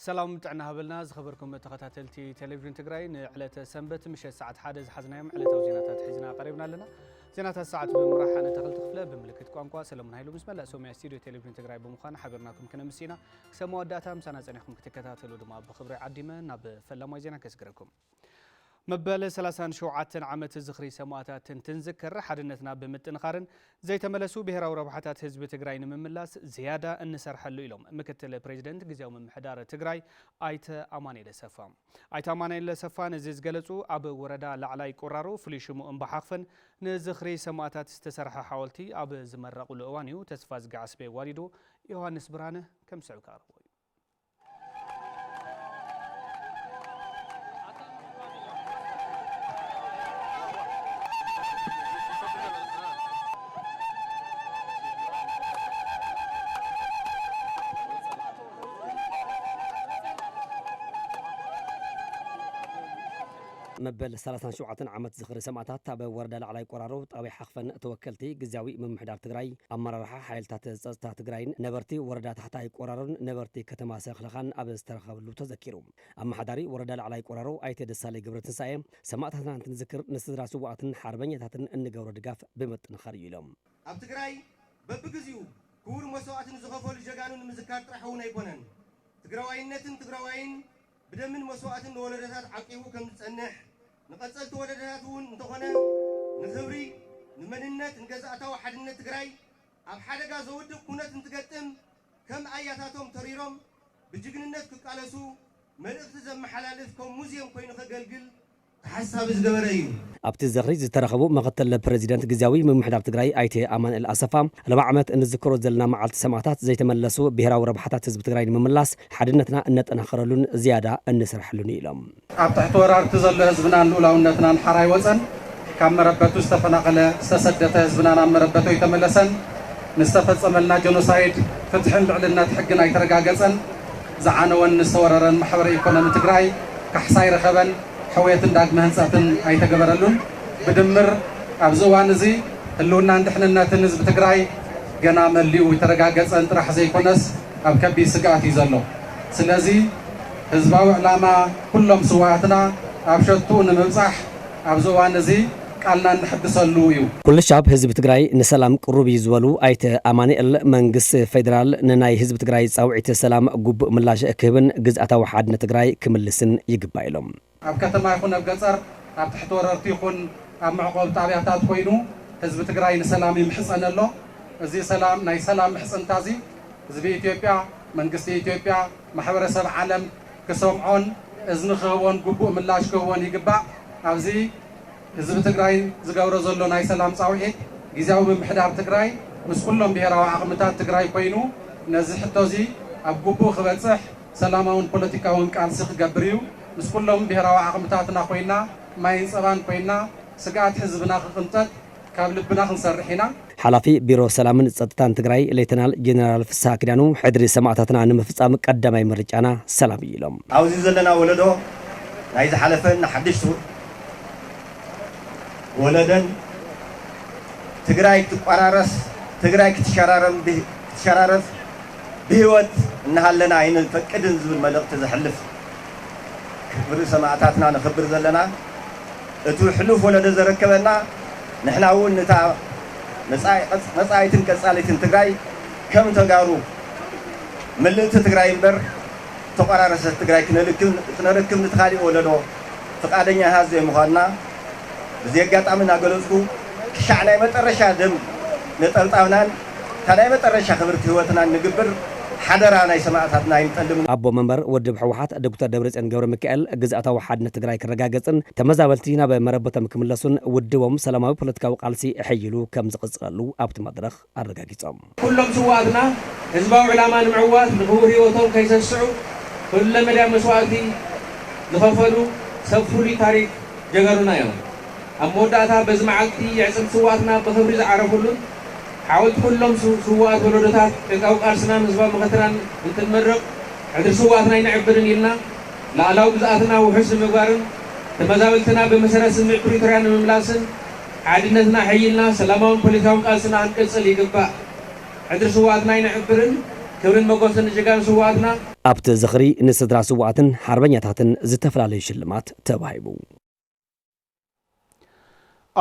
سلام متعنا هبلنا زخبركم تخاتلتي تلفزيون تجراي على سنبت مش الساعة حادث حزناهم على توزينات حزنا قريبنا لنا زينات الساعة بمراح أنا تغلط خفلة بملكة قوانقوا سلام هايلو بسم الله سومي استوديو تلفزيون تجراي بمخان حبرناكم كنا مسينا سموا داتا مسانا زنيكم كتكاتلو دما بخبر عديمة ناب فلما زينا كسكركم مبال سلاسان شوعات عمت الزخري سمواتات تنذكر حدنتنا بمتنخارن زي تملسوا بهراو ربحات حزب تجراي مملاس زيادة النسر حلو إلهم مكتل بريزيدنت جزاو من محدار تجراي آيت أماني لسفان آيت أماني لسفان زيز جلسوا أب وردا لعلي قرارو فليشمو انبحاقفن نزخري سمواتات استسرح حاولتي أب زمرق الأوانيو تسفاز قعسبي والدو يوهانس برانه كم سعكار مبل 37 عمت زخري سمعتات تابع وردا لعلي قرارو طابع حخفن توكلتي جزاوي من محدار تجراي أمرها حيلتات زازتا تجراين نبرتي وردا تحتاي قرارون نبرتي كتما سخلخان أبز ترخبلو تذكرهم أما حداري وردا لعلي قرارو أيت دسالي جبرت سايم سمعتها تنذكر نستدرا سواتن حربني تاتن إن جور دقاف بمت نخري لهم أب تجراي ببجزيو كور مسواتن زخفول جانون مذكرت رحون يبونن تجراوين نتن تجراوين بدمن مسواتن ولدات عقيبو كم تصنح نقصل تولداتون نتخونه نخبري نمننت نجزأتوا حدنا تجراي أب حدا جازود كونت نتقدم كم آياتهم تريرم بجننت كقالسو ملأت زم حلالفكم موزيوم كوين خجلجل حسب الزجبريو أبت الزخري زترخبوا مقتل بريزيدنت جزاوي من محدار تجراي أيتي أمان الأسفام لما عمت إن الذكر زلنا مع السماعات زي تملسوا بهراو ربحات حزب تجراي مملاس حدنتنا النت أنخرلون زيادة النسرح لون إلهم أبتحت ورار تزل حزبنا الأولى ونتنا الحراي وزن كم مربتو استفناقل استسدت حزبنا مربتو يتملسن نستفز عملنا جنوسايد فتحن بعلنا حقنا يترقاقصن زعانون نستوررن محور إيكونومي تجراي كحساي رخبن حويت داق مهنصاتن ايتغبرلون بدمر ابزوان زي هلونا ندحننا تنز بتግራይ ገና መሊኡ ይተረጋገጸን ጥራሕ ዘይኮነስ ኣብ ከቢድ ስጋት ይዘሎ ስለዚ ህዝባዊ ዕላማ ኩሎም ስዋዕትና ኣብ ሸቱ ንምብጻሕ ኣብዘዋን እዚ ቃልና ንሕድሰሉ እዩ ኩሉ ሻብ ህዝብ ትግራይ ንሰላም ቅሩብ ይዝበሉ ኣይተ ኣማኒኤል መንግስት ፌደራል ንናይ ህዝብ ትግራይ ጻውዒት ሰላም ጉቡእ ምላሽ ክህብን ግዝኣታዊ ሓድነት ትግራይ ክምልስን ይግባእ ኢሎም ኣብ ከተማ ይኹን ኣብ ገጠር ኣብ ትሕቲ ወረርቲ ይኹን ኣብ መዕቆብ ጣብያታት ኮይኑ ህዝቢ ትግራይ ንሰላም ይምሕፀን ኣሎ እዚ ሰላም ናይ ሰላም ምሕፅንታ እዚ ህዝቢ ኢትዮጵያ መንግስቲ ኢትዮጵያ ማሕበረሰብ ዓለም ክሰምዖን እዝኒ ክህቦን ግቡእ ምላሽ ክህቦን ይግባእ ኣብዚ ህዝቢ ትግራይ ዝገብሮ ዘሎ ናይ ሰላም ጻውዒት ግዝያዊ ምምሕዳር ትግራይ ምስ ኩሎም ብሄራዊ ዓቕምታት ትግራይ ኮይኑ ነዚ ሕቶ እዚ ኣብ ግቡእ ክበፅሕ ሰላማውን ፖለቲካውን ቃልሲ ክገብር እዩ ምስ ኩሎም ብሄራዊ ዓቕምታትና ኮይና ማይን ፀባን ኮይና ስጋት ህዝብና ክቅንጠጥ ካብ ልብና ክንሰርሕ ኢና ሓላፊ ቢሮ ሰላምን ጸጥታን ትግራይ ሌተናል ጀነራል ፍሳሐ ኪዳኑ ሕድሪ ሰማዕታትና ንምፍጻም ቀዳማይ ምርጫና ሰላም ኢሎም ኣብዚ ዘለና ወለዶ ናይ ዝሓለፈን ሓድሽ ወለደን ትግራይ ትቋራረስ ትግራይ ክትሸራረፍ ብህይወት እናሃለና ኣይንፈቅድን ዝብል መልእኽቲ ዝሕልፍ ክብሪ ሰማዕታትና ንኽብር ዘለና እቲ ሕሉፍ ወለደ ዘረከበና ንሕና እውን ነታ መጻኢትን ቀጻሊትን ትግራይ ከም ተጋሩ ምልእቲ ትግራይ እምበር ተቋራረሰት ትግራይ ክነርክብ ንትኻሊእ ወለዶ ፈቃደኛ ሃዝ ዘይምዃንና በዚ ኣጋጣሚ እናገለጽኩ ክሻዕ ናይ መጨረሻ ደም ነጠብጣብናን ታናይ መጨረሻ ክብርቲ ህይወትናን ንግብር حدرا ناي سماعتات ناي نتندم ابو منبر ودب حوحات دكتور دبرጽዮን ገብረ ሚካኤል ግዝኣታዊ ሓድነት ትግራይ ክረጋገጽን ተመዛበልቲና በመረበቶም ክምለሱን ውድቦም ሰላማዊ ፖለቲካዊ ቃልሲ እሕይሉ ከም ዝቕጽሉ ኣብቲ መድረኽ ኣረጋጊጾም ኩሎም ስዋዕትና ህዝባዊ ዕላማ ንምዕዋት ንኽቡር ህይወቶም ከይሰስዑ ኩለ መድያ መስዋዕቲ ዝኸፈሉ ሰብ ፍሉይ ታሪክ ጀገሩና እዮም ኣብ መወዳእታ በዚ መዓልቲ የዕፅም ስዋዕትና ብኽብሪ ዝዓረፉሉን حاولت كلهم سوات ولدتات كأو قارسنا نزبا مختران نتمرق عدر سواتنا ينعبرن يلنا لا لاو بزاتنا وحسن مقارن تمزاولتنا بمسارة سمع بريتران مملاسن عادنتنا حيلنا سلامون بوليتاون قالسنا هنكسل يقبا عدر سواتنا ينعبرن ክብርን መጎስን ጀጋን ስዋዕትና ኣብቲ ዝኽሪ ንስድራ ስዋዕትን ሓርበኛታትን ዝተፈላለዩ ሽልማት ተባሂቡ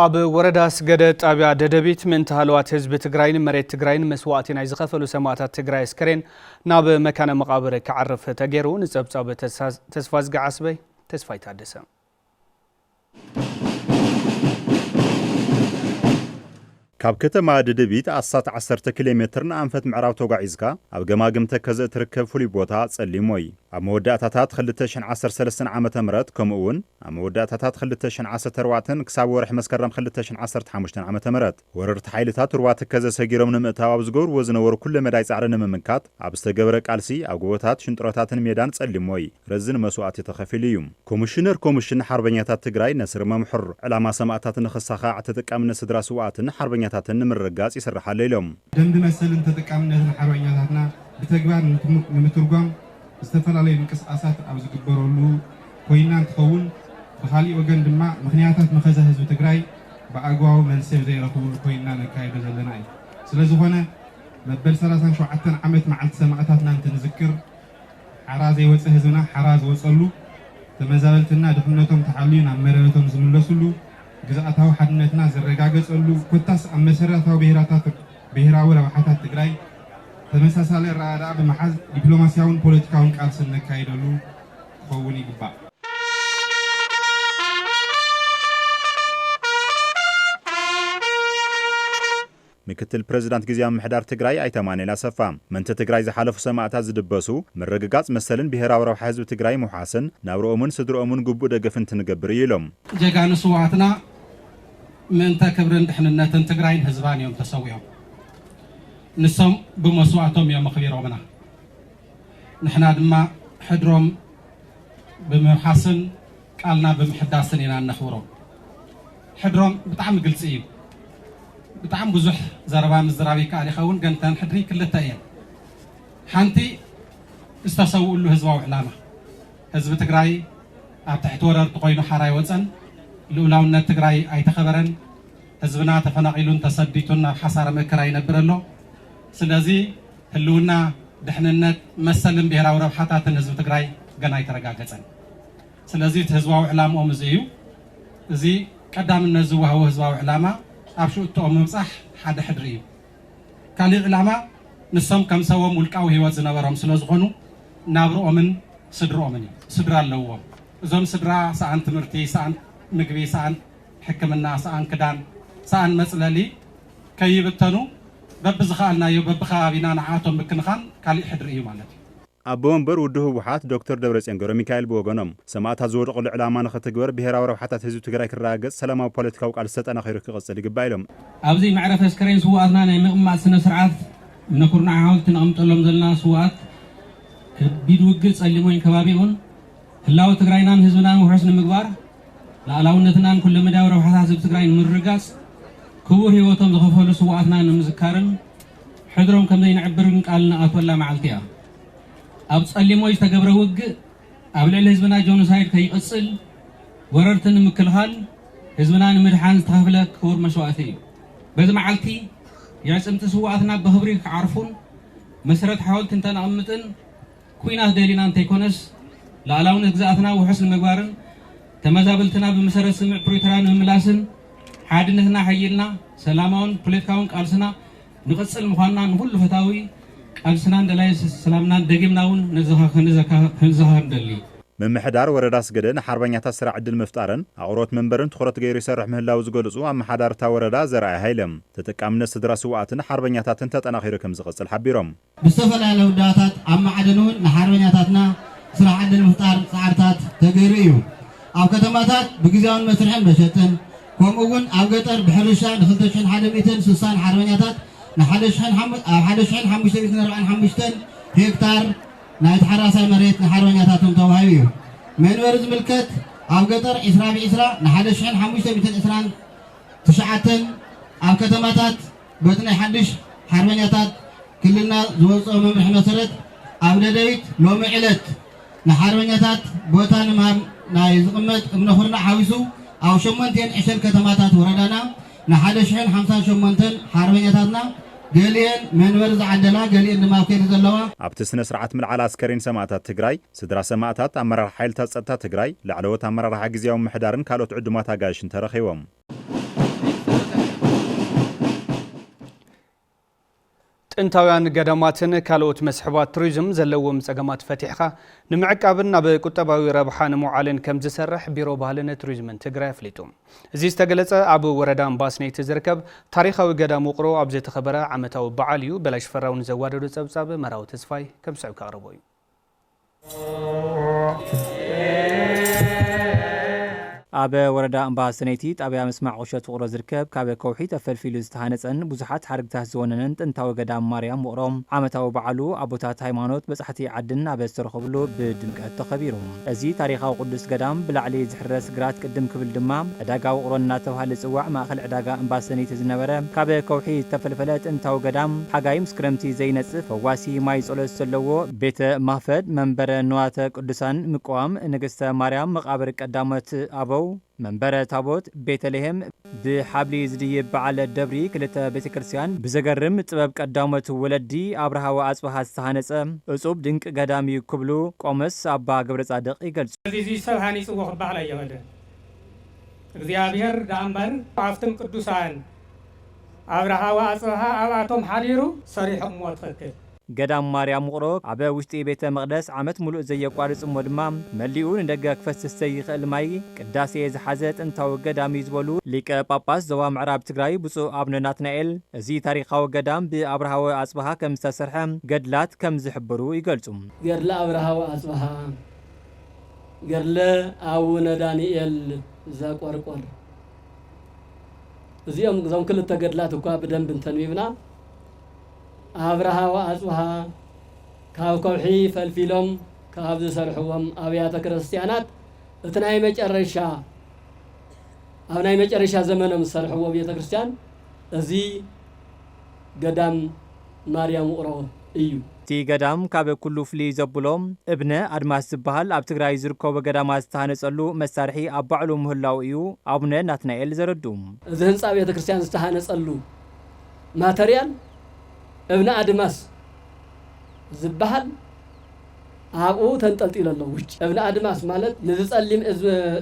ኣብ ወረዳ ስገደ ጣብያ ደደቢት ምእንቲ ሃልዋት ህዝቢ ትግራይን መሬት ትግራይን መስዋዕቲ ናይ ዝኸፈሉ ሰማዕታት ትግራይ አስከሬን ናብ መካነ መቃብር ክዓርፍ ተገይሩ ንጸብጻብ ተስፋ ዝገዓስበይ ተስፋ ይታደሰ ካብ ከተማ ደደቢት ኣሳት 10 ኪሎ ሜትር ንኣንፈት ምዕራብ ተጓዒዝካ ኣብ ገማግም ተከዘ ትርከብ ፍሉይ ቦታ ጸሊሞይ ኣብ መወዳእታታት 2013 ዓመተ ምህረት ከምኡውን ኣብ መወዳእታታት 2014 ክሳብ ወርሒ መስከረም 2015 ዓመተ ምህረት ወረርቲ ሓይልታት ሩባ ተከዘ ሰጊሮም ንምእታው ኣብ ዝገብርዎ ዝነበሩ ኩለ መዳይ ጻዕሪ ንምምካት ኣብ ዝተገበረ ቃልሲ ኣብ ጎቦታት ሽንጥሮታትን ሜዳን ጸሊሞይ ረዝን መስዋዕቲ ተኸፊሉ እዩ ኮሚሽን ሓርበኛታት ትግራይ ነስር መምሕር ዕላማ ሰማዕታት ንኽሳኻዕ ተጠቃምነት ስድራ ስዋዕትን ሓርበኛታትን ንምርጋጽ ይስርሓሉ ኢሎም ደንብ መሰልን ተጠቃምነትን ሓርበኛታትና ብተግባር ንምትርጓም ዝተፈላለዩ እንቅስቃሳት ኣብ ዝግበረሉ ኮይና እንትኸውን ብኻሊእ ወገን ድማ ምኽንያታት መኸዘ ህዝቢ ትግራይ ብኣግባቡ መልሲ ዘይረኽቡ ኮይና ነካይዶ ዘለና እዩ ስለዝኾነ መበል 37 ዓመት መዓልቲ ሰማዕታትና እንትንዝክር ሓራ ዘይወፀ ህዝብና ሓራ ዝወፀሉ ተመዛበልትና ድሕነቶም ተሓልዩ ናብ መረበቶም ዝምለሱሉ ግዛኣታዊ ሓድነትና ዝረጋገፀሉ ኮታስ ኣብ መሰረታዊ ብሄራዊ ረብሓታት ትግራይ ተመሳሳሊ ረኣዳ ብምሓዝ ዲፕሎማሲያውን ፖለቲካውን ቃልሲ ነካይደሉ ክኸውን ይግባእ ምክትል ፕሬዝዳንት ግዚያዊ ምሕዳር ትግራይ ኣይተማኔል ኣሰፋ መንተ ትግራይ ዝሓለፉ ሰማዕታት ዝድበሱ ምርግጋጽ መሰልን ብሄራዊ ረብሓ ህዝቢ ትግራይ ምሓስን ናብርኦምን ስድሮኦምን ግቡእ ደገፍን ትንገብር ኢሎም ጀጋኑ ስዋዕትና ምእንተ ክብርን ድሕንነትን ትግራይን ህዝባን እዮም ተሰዊዖም ንሶም ብመስዋዕቶም እዮም ኣኽቢሮምና ንሕና ድማ ሕድሮም ብምሓስን ቃልና ብምሕዳስን ኢና ነኽብሮም ሕድሮም ብጣዕሚ ግልፂ እዩ ብጣዕሚ ብዙሕ ዘረባ ምዝራብ ይከኣል ይኸውን ገንተን ሕድሪ ክልተ እየን ሓንቲ ዝተሰውኡሉ ህዝባዊ ዕላማ ህዝቢ ትግራይ ኣብ ትሕቲ ወረርቲ ኮይኑ ሓራ ይወፀን ልኡላውነት ትግራይ ኣይተኸበረን ህዝብና ተፈናቂሉን ተሰዲቱን ናብ ሓሳረ መከራ ይነብር ኣሎ ስለዚ ህልውና ድሕንነት መሰልን ብሄራዊ ረብሓታትን ህዝቢ ትግራይ ገና ኣይተረጋገፀን ስለዚ እቲ ህዝባዊ ዕላምኦም እዚ እዩ እዚ ቀዳምነት ዝወሃቦ ህዝባዊ ዕላማ ኣብ ሽኡትኦም ምብፃሕ ሓደ ሕድሪ እዩ ካልእ ዕላማ ንሶም ከም ሰቦም ውልቃዊ ህይወት ዝነበሮም ስለ ዝኾኑ ናብርኦምን ስድሮኦምን እዩ ስድራ ኣለዎም እዞም ስድራ ሰኣን ትምህርቲ ሰኣን ምግቢ ሰኣን ሕክምና ሰኣን ክዳን ሰኣን መፅለሊ ከይብተኑ በብዝኸኣልናዮ በብኸባቢና ንዓቶም ምክንኻን ካልእ ሕድሪ እዩ ማለት እዩ ኣቦ ወንበር ውድብ ህወሓት ዶክተር ደብረጽዮን ገብረ ሚካኤል ብወገኖም ሰማዕታት ዝወደቑሉ ዕላማ ንኽትግበር ብሄራዊ ረብሓታት ህዝቢ ትግራይ ክረጋገጽ ሰላማዊ ፖለቲካዊ ቃልሲ ተጠናኺሩ ክቕፅል ይግባእ ኢሎም ኣብዚ መዕረፊ አስከሬን ስዋዕትና ናይ ምቕማጥ ስነ ስርዓት ንኩርናዕ ሓወልቲ ነቐምጠሎም ዘለና ስዋዕት ከቢድ ውግእ ጸሊሞኝ ከባቢኡን ህላዊ ትግራይናን ህዝብናን ውሑስ ንምግባር ላዕላውነትናን ኩለ መዳዊ ረብሓታት ህዝቢ ትግራይ ንምርጋጽ ክቡር ህይወቶም ዝኸፈሉ ስዋዕትና ንምዝካርን ሕድሮም ከም ዘይንዕብርን ቃል ንኣትወላ መዓልቲ እያ ኣብ ጸሊሞይ ዝተገብረ ውግእ ኣብ ልዕሊ ህዝብና ጆኖሳይድ ከይቕጽል ወረርቲ ንምክልኻል ህዝብና ንምድሓን ዝተኸፍለ ክቡር መስዋዕቲ እዩ በዚ መዓልቲ የዕፅምቲ ስዋዕትና ብኽብሪ ክዓርፉን መሰረት ሓወልቲ እንተነቐምጥን ኩናት ደሊና እንተይኮነስ ላዕላውነት ግዛኣትና ውሑስ ንምግባርን ተመዛበልትና ብመሰረት ስምዕ ፕሪቶርያ ንምምላስን ሓድነትና ሓይልና ሰላማውን ፖለቲካውን ቃልስና ንቕጽል ምዃንና ንኩሉ ፈታዊ ቃልስና እንደላይ ሰላምና ደጊምናውን ንዘኻኽር ደሊ ምምሕዳር ወረዳ ስገደ ንሓርበኛታት ስራሕ ዕድል ምፍጣርን ኣቑሮት መንበርን ትኹረት ገይሩ ይሰርሕ ምህላው ዝገልጹ ኣመሓዳርታ ወረዳ ዘርኣይ ሃይለም ተጠቃምነት ስድራ ስዋዕትን ሓርበኛታትን ተጠናኺሩ ከም ዝቕጽል ሓቢሮም ብዝተፈላለዩ ውዳታት ኣመዓደን እውን ንሓርበኛታትና ስራሕ ዕድል ምፍጣር ፃዕርታት ተገይሩ እዩ ኣብ ከተማታት ብግዜያውን መስርሕን መሸጥን ከምኡውን ኣብ ገጠር ብሕርሻ ን2160 ሓርበኛታት ን1545 ሄክታር ናይ ተሓራሳይ መሬት ንሓርበኛታቶም ተዋሂቡ እዩ መንበሪ ዝምልከት ኣብ ገጠር 20 ብ20 ን1529 ኣብ ከተማታት በቲ ናይ ሓድሽ ሓርበኛታት ክልልና ዝወፅኦ መምርሒ መሰረት ኣብ ደደቢት ሎሚ ዕለት ንሓርበኛታት ቦታ ንምሃብ ናይ ዝቕመጥ እምነ ኩርናዕ ሓዊሱ ኣብ 8 ከተማታት ወረዳና ን1058 ሓርበኛታትና ገሊአን መንበር ዝዓደላ ገሊአን ድማ ከይዲ ዘለዋ ኣብቲ ስነ ስርዓት ምልዓል ኣስከሬን ሰማዕታት ትግራይ ስድራ ሰማዕታት ኣመራርሓ ሓይልታት ፀጥታ ትግራይ ላዕለዎት ኣመራርሓ ግዝያዊ ምሕዳርን ካልኦት ዕዱማት ኣጋይሽን ተረኺቦም ጥንታውያን ገዳማትን ካልኦት መስሕባት ቱሪዝም ዘለዎም ፀገማት ፈቲሕኻ ንምዕቃብን ናብ ቁጠባዊ ረብሓ ንምውዓልን ከም ዝሰርሕ ቢሮ ባህልን ቱሪዝምን ትግራይ ኣፍሊጡ እዚ ዝተገለጸ ኣብ ወረዳ ኣምባሰኔት ዝርከብ ታሪኻዊ ገዳም ውቕሮ ኣብ ዝተኸበረ ዓመታዊ በዓል እዩ በላሽ ፈራውን ዘዋደዱ ፀብጻብ መራዊ ተስፋይ ከም ስዕብ ካቕርቦ እዩ ኣብ ወረዳ ኣምባሰኔቲ ጣብያ ምስማዕ ቁሸት ውቕሮ ዝርከብ ካብ ከውሒ ተፈልፊሉ ዝተሃነፀን ብዙሓት ሓርግታት ዝወነነን ጥንታዊ ገዳም ማርያም ውቕሮ ዓመታዊ በዓሉ ኣቦታት ሃይማኖት በጻሕቲ ዓድን ኣብ ዝተረኸብሉ ብድምቀት ተኸቢሩ እዚ ታሪኻዊ ቅዱስ ገዳም ብላዕሊ ዝሕረስ ግራት ቅድም ክብል ድማ ዕዳጋ ውቕሮ እናተባህለ ዝፅዋዕ ማእኸል ዕዳጋ ኣምባሰኔቲ ዝነበረ ካብ ከውሒ ዝተፈልፈለ ጥንታዊ ገዳም ሓጋይ ምስ ክረምቲ ዘይነፅፍ ፈዋሲ ማይ ጸሎት ዘለዎ ቤተ ማፈድ መንበረ ንዋተ ቅዱሳን ምቋም ንግስተ ማርያም መቃብር ቀዳሞት ኣበው መንበረ ታቦት ቤተልሔም ብሓብሊ ዝድይብ በዓል ደብሪ ክልተ ቤተክርስትያን ብዘገርም ጥበብ ቀዳሞት ወለዲ አብርሃ ወአጽብሃ ዝተሃነጸ እጹብ ድንቅ ገዳም እዩ ክብሉ ቆመስ አባ ገብረ ጻድቅ ይገልጹ እዚ ሰብ ሃኒጽዎ ክባህላ ይኸደ እግዚአብሔር ዳምበር አፍትም ቅዱሳን አብርሃ ወአጽብሃ አባቶም ሓዲሩ ሰሪሖም ወትኸክል ገዳም ማርያም ውቕሮ ኣብ ውሽጢ ቤተ መቕደስ ዓመት ሙሉእ ዘየቋርጽ እሞ ድማ መሊኡ ንደገ ክፈስስ ዘይኽእል ማይ ቅዳሴ ዝሓዘ ጥንታዊ ገዳም እዩ ዝበሉ ሊቀ ጳጳስ ዞባ ምዕራብ ትግራይ ብፁዕ አቡነ ናትናኤል እዚ ታሪኻዊ ገዳም ብአብርሃ ወአጽብሃ ከም ዝተሰርሐ ገድላት ከም ዝሕብሩ ይገልጹ ገድለ አብርሃ ወአጽብሃ ገድለ አቡነ ዳንኤል ዘቆርቆር እዚኦም ዞም ክልተ ገድላት እኳ ብደንብ እንተንቢብና አብርሃ ወአጽብሃ ካብ ከውሒ ፈልፊሎም ካብ ዝሰርሕዎም አብያተ ክርስቲያናት እቲ ናይ መጨረሻ ኣብ ናይ መጨረሻ ዘመኖም ዝሰርሕዎ ቤተ ክርስቲያን እዚ ገዳም ማርያም ውቕሮ እዩ እቲ ገዳም ካብ ኩሉ ፍልይ ዘብሎም እብነ አድማስ ዝበሃል ኣብ ትግራይ ዝርከቡ ገዳማት ዝተሃነጸሉ መሳርሒ ኣብ ባዕሉ ምህላው እዩ አቡነ ናትናኤል ዘረዱ እዚ ህንፃ ቤተ ክርስቲያን ዝተሃነጸሉ ማተርያል እብነ አድማስ ዝበሃል ኣብኡ ተንጠልጢሉ ኣሎ ውጭ እብነ አድማስ ማለት ንዝጸሊም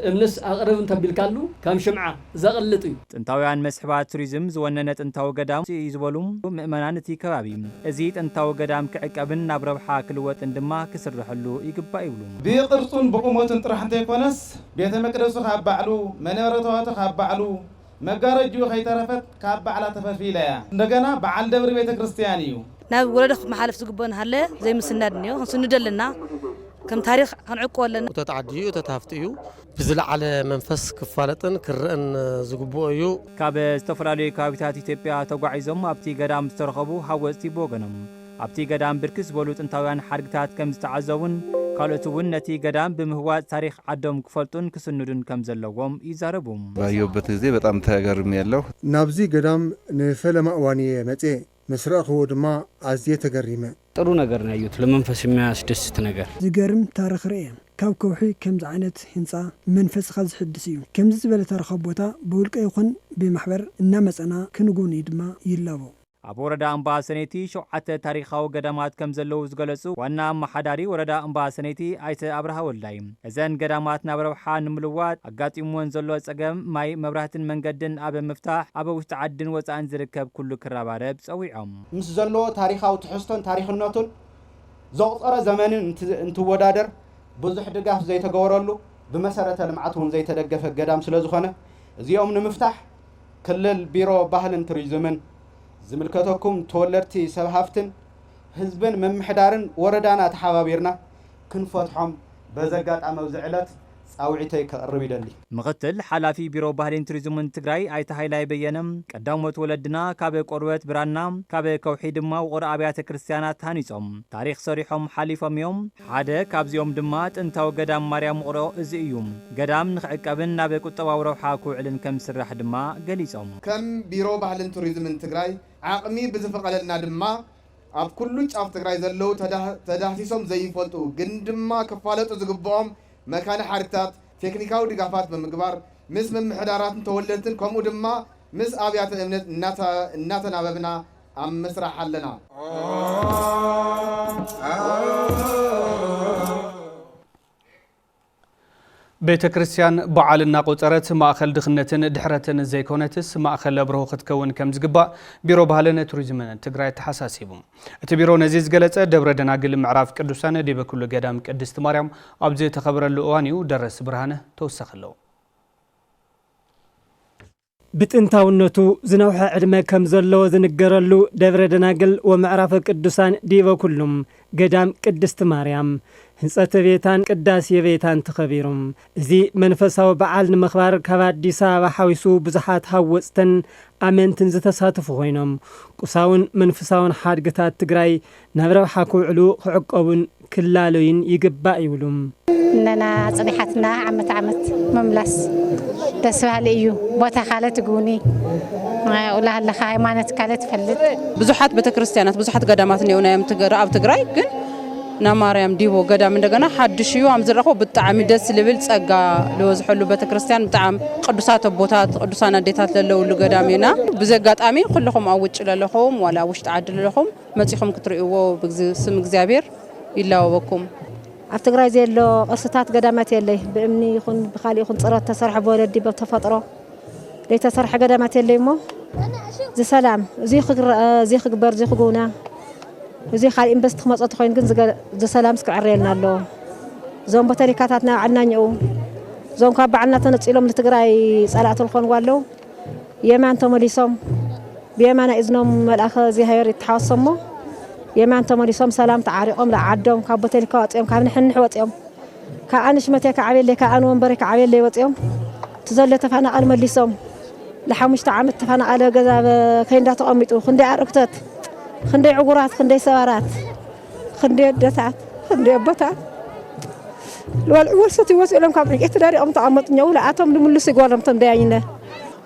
እምንስ ኣቕርብ እንተቢልካሉ ከም ሽምዓ ዘቕልጥ እዩ ጥንታውያን መስሕባት ቱሪዝም ዝወነነ ጥንታዊ ገዳም እዩ ዝበሉ ምእመናን እቲ ከባቢ እዚ ጥንታዊ ገዳም ክዕቀብን ናብ ረብሓ ክልወጥን ድማ ክስርሐሉ ይግባእ ይብሉ ብቅርጹን ብቁመቱን ጥራሕ እንተይኮነስ ቤተ መቅደሱ ካብ ባዕሉ መንበረ ተዋቱ ካብ ባዕሉ መጋረጁ ከይተረፈት ካብ ባዕላ ተፈልፊለያ እንደገና በዓል ደብሪ ቤተ ክርስቲያን እዩ ናብ ወረዳ መሓለፍ ዝግበን ሃለ ዘይምስናድ እንዮ ክንስንደልና ከም ታሪኽ ክንዕቆለና ተታዓድዩ ተታፍጥዩ ብዝለዓለ መንፈስ ክፋለጥን ክርአን ዝግብኦ እዩ ካብ ዝተፈላለዩ ከባቢታት ኢትዮጵያ ተጓዒዞም ኣብቲ ገዳም ዝተረኸቡ ሃወፅቲ ብወገኖም ኣብቲ ገዳም ብርክት ዝበሉ ጥንታውያን ሓድግታት ከም ዝተዓዘቡን ካልኦት እውን ነቲ ገዳም በምህዋጽ ታሪኽ ዓዶም ክፈልጡን ክስንዱን ከም ዘለዎም ይዛረቡ ባየሁበት ጊዜ በጣም ተገርም ያለው ናብዚ ገዳም ንፈለማ እዋንየ መጼ መስረኽዎ ድማ ኣዝየ ተገሪመ ጥሩ ነገር ነው ያዩት ለመንፈስ የሚያስደስት ነገር ዝገርም ታሪኽ ርኤ ካብ ከውሒ ከምዚ ዓይነት ህንፃ መንፈስኻ ዝሕድስ እዩ ከምዚ ዝበለ ታሪኻዊ ቦታ ብውልቀ ይኹን ብማሕበር እናመፀና ክንጉኒ ድማ ይላቦ ኣብ ወረዳ ኣምባሰኔቲ 7 ታሪኻዊ ገዳማት ከም ዘለዉ ዝገለጹ ዋና ኣመሓዳሪ ወረዳ ኣምባሰኔቲ ኣይተ አብርሃ ወልዳይ እዘን ገዳማት ናብ ረብሓ ንምልዋጥ ኣጋጢሞን ዘሎ ፀገም ማይ መብራህትን መንገድን ኣብ ምፍታሕ ኣብ ውሽጢ ዓድን ወፃእን ዝርከብ ኩሉ ክረባረብ ፀዊዖም ምስ ዘለዎ ታሪኻዊ ትሕዝቶን ታሪኽነቱን ዘቕፀረ ዘመንን እንትወዳደር ብዙሕ ድጋፍ ዘይተገበረሉ ብመሰረተ ልምዓት እውን ዘይተደገፈ ገዳም ስለ ዝኾነ እዚኦም ንምፍታሕ ክልል ቢሮ ባህልን ቱሪዝምን ዝምልከተኩም ተወለድቲ ሰብ ሃፍትን ህዝብን መምሕዳርን ወረዳና ተሓባቢርና ክንፈትሖም በዘጋጣሚ ኣብዚ ዕለት ጻውዒተይ ከቕርብ ይደሊ ምክትል ሓላፊ ቢሮ ባህልን ቱሪዝምን ትግራይ ኣይተ ሃይላይ በየነም ቀዳሞት ወለድና ካብ ቆርበት ብራና ካብ ከውሒ ድማ ውቕሮ ኣብያተ ክርስቲያናት ሃኒጾም ታሪኽ ሰሪሖም ሓሊፎም እዮም ሓደ ካብዚኦም ድማ ጥንታዊ ገዳም ማርያም ውቕሮ እዚ እዩ ገዳም ንኽዕቀብን ናብ ቁጠባዊ ረብሓ ክውዕልን ከም ዝስራሕ ድማ ገሊጾም ከም ቢሮ ባህልን ቱሪዝምን ትግራይ ዓቕሚ ብዝፈቐደልና ድማ ኣብ ኩሉ ጫፍ ትግራይ ዘለው ተዳህሲሶም ዘይፈልጡ ግን ድማ ክፋለጡ ዝግብኦም መካነ ሓድግታት ቴክኒካዊ ድጋፋት ብምግባር ምስ መምሕዳራትን ተወለድትን ከምኡ ድማ ምስ ኣብያተ እምነት እናተናበብና ኣብ ምስራሕ ኣለና ቤተ ክርስቲያን በዓልና ቆፀረት ማእከል ድኽነትን ድሕረትን ዘይኮነትስ ማእከል ኣብርሆ ክትከውን ከም ዝግባእ ቢሮ ባህልን ቱሪዝምን ትግራይ ተሓሳሲቡ እቲ ቢሮ ነዚ ዝገለጸ ደብረ ደናግል ምዕራፍ ቅዱሳን ዲበ ኩሉ ገዳም ቅድስት ማርያም ኣብዚ ተኸብረሉ እዋን እዩ ደረስ ብርሃነ ተወሰኸለው ብጥንታውነቱ ዝነውሐ ዕድመ ከም ዘለዎ ዝንገረሉ ደብረ ደናግል ወምዕራፍ ቅዱሳን ዲበ ኩሉም ገዳም ቅድስት ማርያም ህንጸተ ቤታን ቅዳሴ ቤታን ተኸቢሮም እዚ መንፈሳዊ በዓል ንምኽባር ካብ አዲስ አበባ ሓዊሱ ብዙሓት ሃወፅተን ኣመንትን ዝተሳተፉ ኮይኖም ቁሳውን መንፈሳውን ሓድግታት ትግራይ ናብ ረብሓ ክውዕሉ ክዕቀቡን ክላለዩን ይግባእ ይብሉም ነና ጽኒሓትና ዓመት መምላስ ደስ በሃሊ እዩ ቦታ ካለት ጉኒ ወላሃለኻ ሃይማኖት ካለት ፈልጥ ብዙሓት ቤተክርስቲያናት ብዙሓት ገዳማት ነውናዮም ኣብ ትግራይ ግን ና ማርያም ዲቦ ገዳም እንደገና ሓድሽ እዩ ኣብ ዝረኸው ብጣዕሚ ደስ ልብል ጸጋ ለወዝሐሉ ቤተክርስቲያን ብጣዕሚ ቅዱሳት ቦታት ቅዱሳን ኣዴታት ዘለውሉ ገዳም ኢና ብዘጋጣሚ ኩልኹም ኣብ ውጭ ለለኹም ወላ ውሽጢ ዓዲ ለለኹም መጺኹም ክትርእይዎ ብስም እግዚአብሔር ይላወበኩም ኣብ ትግራይ ዘሎ ቅርስታት ገዳማት የለይ ብእምኒ ይኹን ብኻሊ ይኹን ጽረት ተሰርሐ በወለዲ በተፈጥሮ ለተሰርሐ ገዳማት የለይ ሞ ዝሰላም እዚ ክግበር እዚ ክጉና እዚ खाली ኢንቨስት ክመጽት ኮይን ግን ዝሰላም ስክዕረየልና ኣሎ ዞም ቦታሪካታትና ዓናኝኡ ዞም ካብ በዓልና ተነጽሎም ለትግራይ ጸላእት ልኾን ዋለው የማን ተመሊሶም በየማና እዝኖም መልአኸ እዚ ሃየር ይተሓወሰሞ የማን ተመሊሶም ሰላም ተዓሪቆም ለዓዶም ካብ ቦታሪካ ወጽዮም ካብ ንሕንሕ ወጽዮም ካብ አንሽ መቴ ከዓቤለ ካብ ወንበሬ ከዓቤለ ወጽዮም ተዘለ ተፈናቀል መሊሶም ለሓሙሽተ ዓመት ተፈናቀለ ገዛ ከይንዳ ተቀሚጡ ክንደይ አርክተት خندي عقورات خندي سوارات خندي دتات خندي بطات والعور ستي وسئلهم كم يتداري أم تعمد نيولا أتوم لملص يقولهم تنداينه